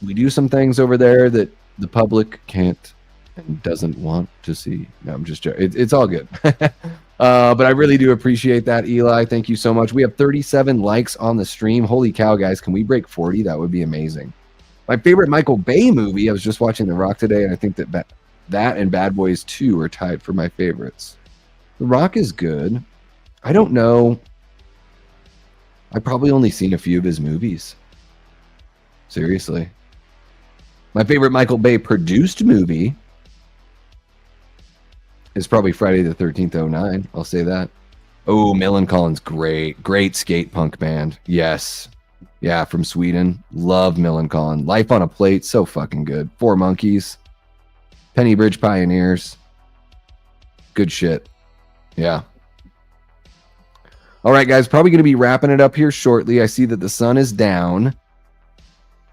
we do some things over there that the public can't and doesn't want to see. No, I'm just joking. It's all good. But I really do appreciate that, Eli. Thank you so much. We have 37 likes on the stream. Holy cow, guys. Can we break 40? That would be amazing. My favorite Michael Bay movie, I was just watching The Rock today, and I think that and Bad Boys 2 are tied for my favorites. The Rock is good. I don't know. I've probably only seen a few of his movies. Seriously. My favorite Michael Bay produced movie is probably Friday the 13th 09. I'll say that. Oh, Millencolin's great. Great skate punk band. Yes. Yeah, from Sweden. Love Millencolin. Life on a Plate. So fucking good. Four Monkeys. Penny Bridge Pioneers. Good shit. Yeah. All right, guys. Probably going to be wrapping it up here shortly. I see that the sun is down.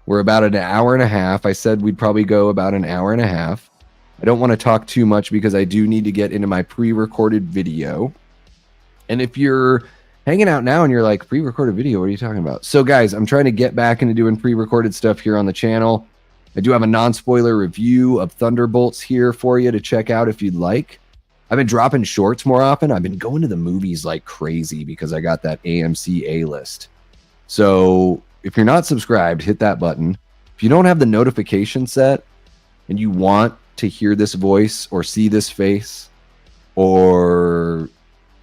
We're about an hour and a half. I said we'd probably go about an hour and a half. I don't want to talk too much because I do need to get into my pre-recorded video. And if you're hanging out now and you're like, pre-recorded video, what are you talking about? So guys, I'm trying to get back into doing pre-recorded stuff here on the channel. I do have a non-spoiler review of Thunderbolts here for you to check out if you'd like. I've been dropping shorts more often. I've been going to the movies like crazy because I got that AMC A-list. So if you're not subscribed, hit that button. If you don't have the notification set and you want to hear this voice or see this face or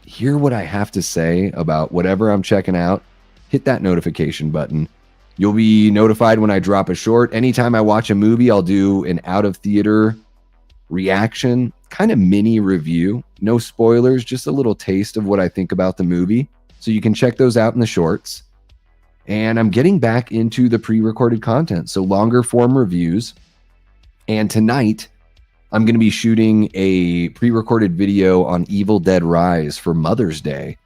hear what I have to say about whatever I'm checking out, hit that notification button. You'll be notified when I drop a short. Anytime I watch a movie, I'll do an out of theater reaction, kind of mini review. No spoilers, just a little taste of what I think about the movie. So you can check those out in the shorts. And I'm getting back into the pre-recorded content, so longer form reviews. And tonight, I'm going to be shooting a pre-recorded video on Evil Dead Rise for Mother's Day.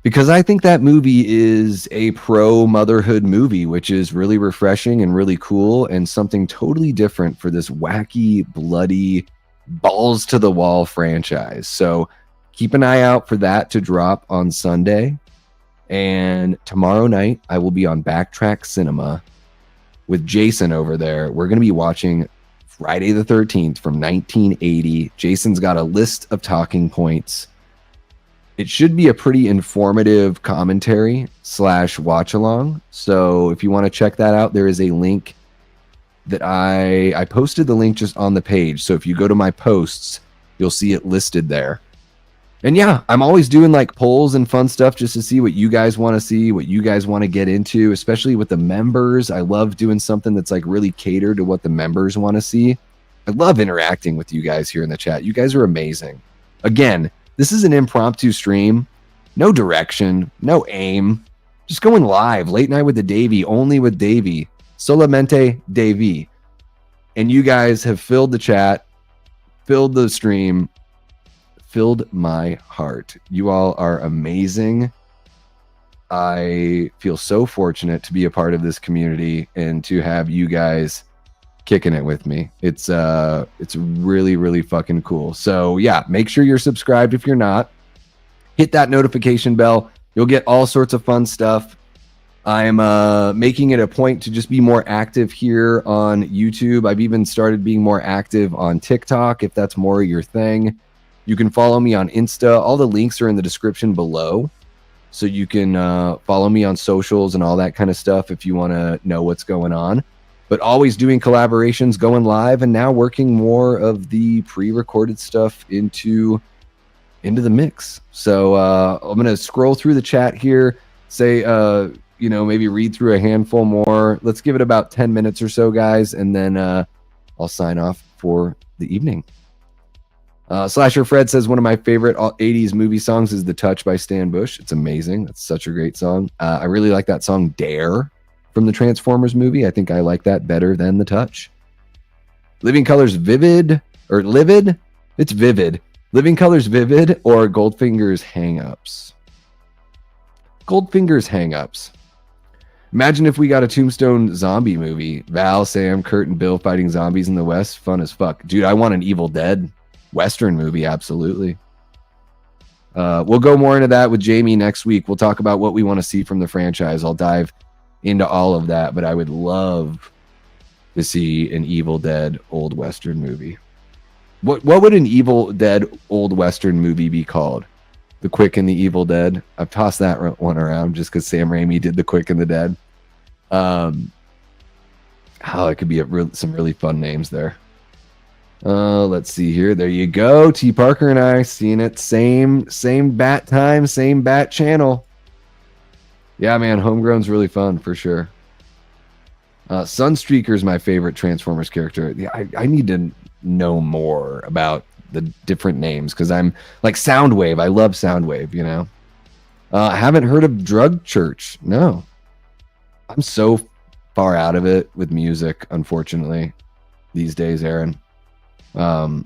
Because I think that movie is a pro-motherhood movie, which is really refreshing and really cool and something totally different for this wacky, bloody, balls-to-the-wall franchise. So keep an eye out for that to drop on Sunday. And tomorrow night, I will be on Backtrack Cinema with Jason over there. We're going to be watching Friday the 13th from 1980. Jason's got a list of talking points. It should be a pretty informative commentary / watch along. So if you want to check that out, there is a link that I posted the link just on the page. So if you go to my posts, you'll see it listed there. And yeah, I'm always doing like polls and fun stuff just to see what you guys want to see, what you guys want to get into, especially with the members. I love doing something that's like really catered to what the members want to see. I love interacting with you guys here in the chat. You guys are amazing. Again, this is an impromptu stream. No direction, no aim. Just going live, late night with the Davey, only with Davey. Solamente Davey. And you guys have filled the chat, filled the stream, filled my heart. You all are amazing. I feel so fortunate to be a part of this community and to have you guys kicking it with me. It's really, really fucking cool. So yeah, make sure you're subscribed if you're not. Hit that notification bell. You'll get all sorts of fun stuff. I'm making it a point to just be more active here on YouTube. I've even started being more active on TikTok if that's more your thing. You can follow me on Insta. All the links are in the description below. So you can follow me on socials and all that kind of stuff if you want to know what's going on. But always doing collaborations, going live, and now working more of the pre-recorded stuff into the mix. So I'm going to scroll through the chat here, say, maybe read through a handful more. Let's give it about 10 minutes or so, guys, and then I'll sign off for the evening. Slasher Fred says one of my favorite 80s movie songs is The Touch by Stan Bush. It's amazing. That's such a great song. I really like that song Dare from the Transformers movie. I think I like that better than The Touch. Living Colors Vivid or Livid? It's Vivid. Living Colors Vivid or Goldfinger's Hang-Ups? Goldfinger's Hang-Ups. Imagine if we got a Tombstone zombie movie. Val, Sam, Kurt, and Bill fighting zombies in the West. Fun as fuck. Dude, I want an Evil Dead Western movie, absolutely. We'll go more into that with Jamie next week. We'll talk about what we want to see from the franchise. I'll dive into all of that, but I would love to see an Evil Dead old Western movie. What would an Evil Dead old Western movie be called? The Quick and the Evil Dead? I've tossed that one around just because Sam Raimi did The Quick and the Dead. It could be some really fun names there. Let's see here. There you go. T. Parker and I seeing it. Same bat time, same bat channel. Yeah, man. Homegrown's really fun for sure. Sunstreaker is my favorite Transformers character. Yeah, I need to know more about the different names because I'm like Soundwave. I love Soundwave, you know. I haven't heard of Drug Church. No. I'm so far out of it with music, unfortunately, these days, Aaron. I'll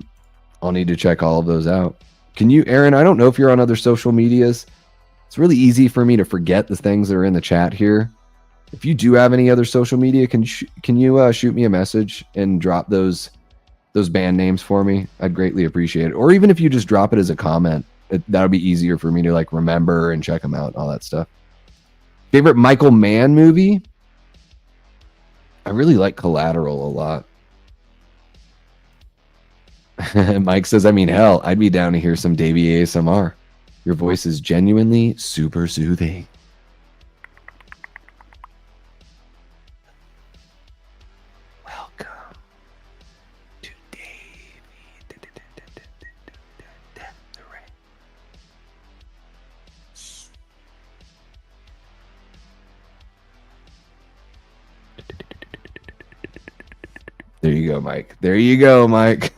need to check all of those out. Can you, Aaron, I don't know if you're on other social medias. It's really easy for me to forget the things that are in the chat here. If you do have any other social media, can you shoot me a message and drop those band names for me? I'd greatly appreciate it. Or even if you just drop it as a comment, that would be easier for me to like remember and check them out and all that stuff. Favorite Michael Mann movie? I really like Collateral a lot. Mike says, I mean, hell, I'd be down to hear some Davey ASMR. Your voice is genuinely super soothing. Welcome to Davey. There you go, Mike. There you go, Mike.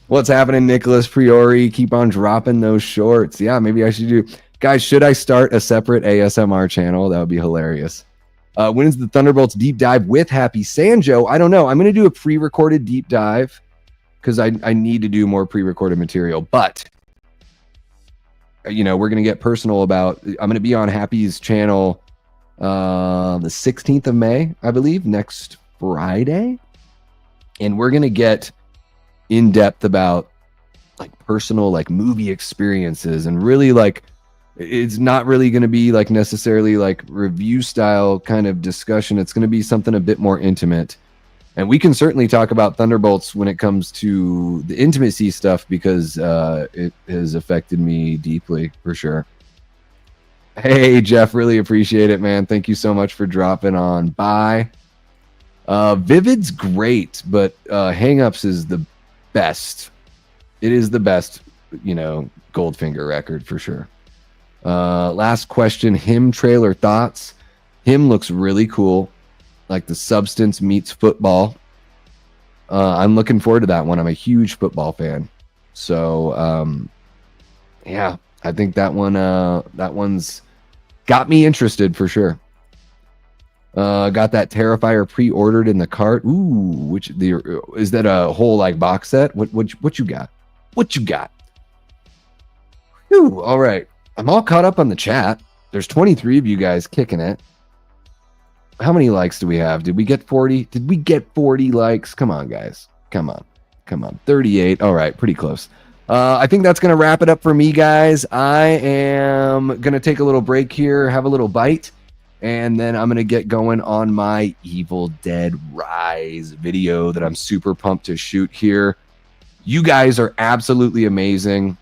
What's happening, Nicholas Priori? Keep on dropping those shorts. Yeah, maybe I should do. Guys, should I start a separate ASMR channel? That would be hilarious. When is the Thunderbolts deep dive with Happy Sanjo? I don't know. I'm going to do a pre-recorded deep dive because I need to do more pre-recorded material. But, you know, we're going to get personal about. I'm going to be on Happy's channel the 16th of May, I believe, next Friday. And we're going to get in depth about like personal, like movie experiences and really like, it's not really going to be like necessarily like review style kind of discussion. It's going to be something a bit more intimate. And we can certainly talk about Thunderbolts when it comes to the intimacy stuff because it has affected me deeply for sure. Hey, Jeff, really appreciate it, man. Thank you so much for dropping on by. Vivid's great, but Hang-Ups is the best. It is the best, you know, Goldfinger record for sure. Last question, Him trailer thoughts. Him looks really cool. Like the substance meets football. I'm looking forward to that one. I'm a huge football fan. So, yeah, I think that one's got me interested for sure. Got that Terrifier pre-ordered in the cart. Ooh, is that a whole like box set? What you got? What you got? Ooh, all right. I'm all caught up on the chat. There's 23 of you guys kicking it. How many likes do we have? Did we get 40? Did we get 40 likes? Come on, guys. Come on. 38. All right, pretty close. I think that's gonna wrap it up for me, guys. I am gonna take a little break here, have a little bite. And then I'm going to get going on my Evil Dead Rise video that I'm super pumped to shoot here. You guys are absolutely amazing.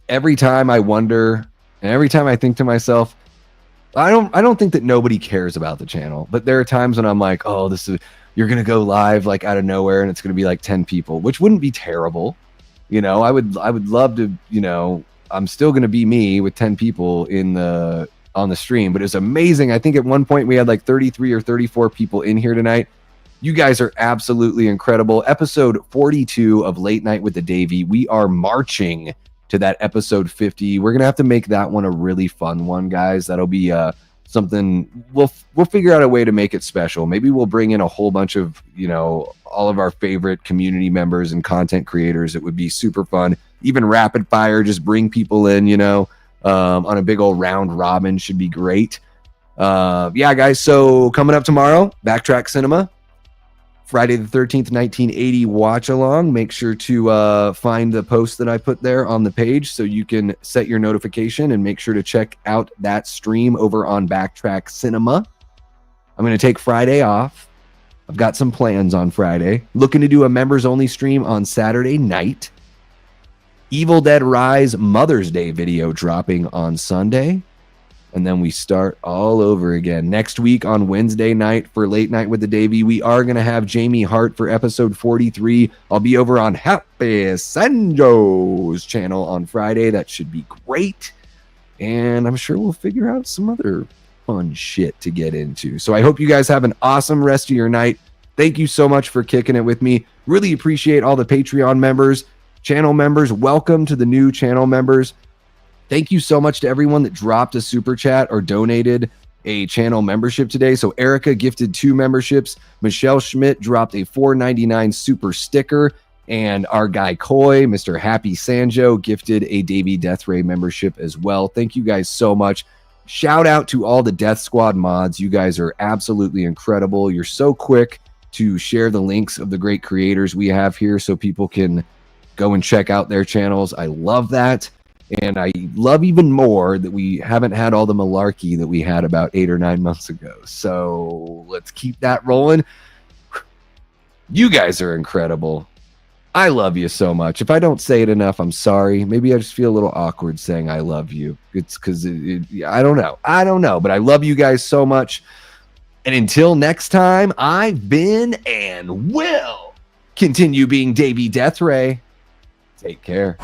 Every time I wonder, and every time I think to myself, I don't think that nobody cares about the channel. But there are times when I'm like, oh, you're going to go live like out of nowhere and it's going to be like 10 people, which wouldn't be terrible. You know, I would love to, you know, I'm still going to be me with 10 people on the stream, but it's amazing. I think at one point we had like 33 or 34 people in here tonight. You guys are absolutely incredible. Episode 42 of Late Night with the Davey. We are marching to that episode 50. We're gonna have to make that one a really fun one, guys. That'll be something we'll figure out a way to make it special. Maybe we'll bring in a whole bunch of, you know, all of our favorite community members and content creators. It would be super fun. Even rapid fire, just bring people in, you know. On a big old round robin should be great. Yeah, guys. So coming up tomorrow, Backtrack Cinema, Friday the 13th, 1980 watch along. Make sure to find the post that I put there on the page so you can set your notification and make sure to check out that stream over on Backtrack Cinema. I'm going to take Friday off. I've got some plans on Friday. Looking to do a members only stream on Saturday night. Evil Dead Rise Mother's Day video dropping on Sunday. And then we start all over again. Next week on Wednesday night for Late Night with the Davey, we are going to have Jamie Hart for episode 43. I'll be over on Happy Sanjo's channel on Friday. That should be great. And I'm sure we'll figure out some other fun shit to get into. So I hope you guys have an awesome rest of your night. Thank you so much for kicking it with me. Really appreciate all the Patreon members. Channel members, welcome to the new channel members. Thank you so much to everyone that dropped a super chat or donated a channel membership today. So Erica gifted 2 memberships. Michelle Schmidt dropped a $4.99 super sticker. And our guy Coy, Mr. Happy Sanjo, gifted a Davey Death Ray membership as well. Thank you guys so much. Shout out to all the Death Squad mods. You guys are absolutely incredible. You're so quick to share the links of the great creators we have here so people can go and check out their channels. I love that. And I love even more that we haven't had all the malarkey that we had about 8 or 9 months ago. So let's keep that rolling. You guys are incredible. I love you so much. If I don't say it enough, I'm sorry. Maybe I just feel a little awkward saying I love you. It's because I don't know. I don't know. But I love you guys so much. And until next time, I've been and will continue being Davey Death Ray. Take care.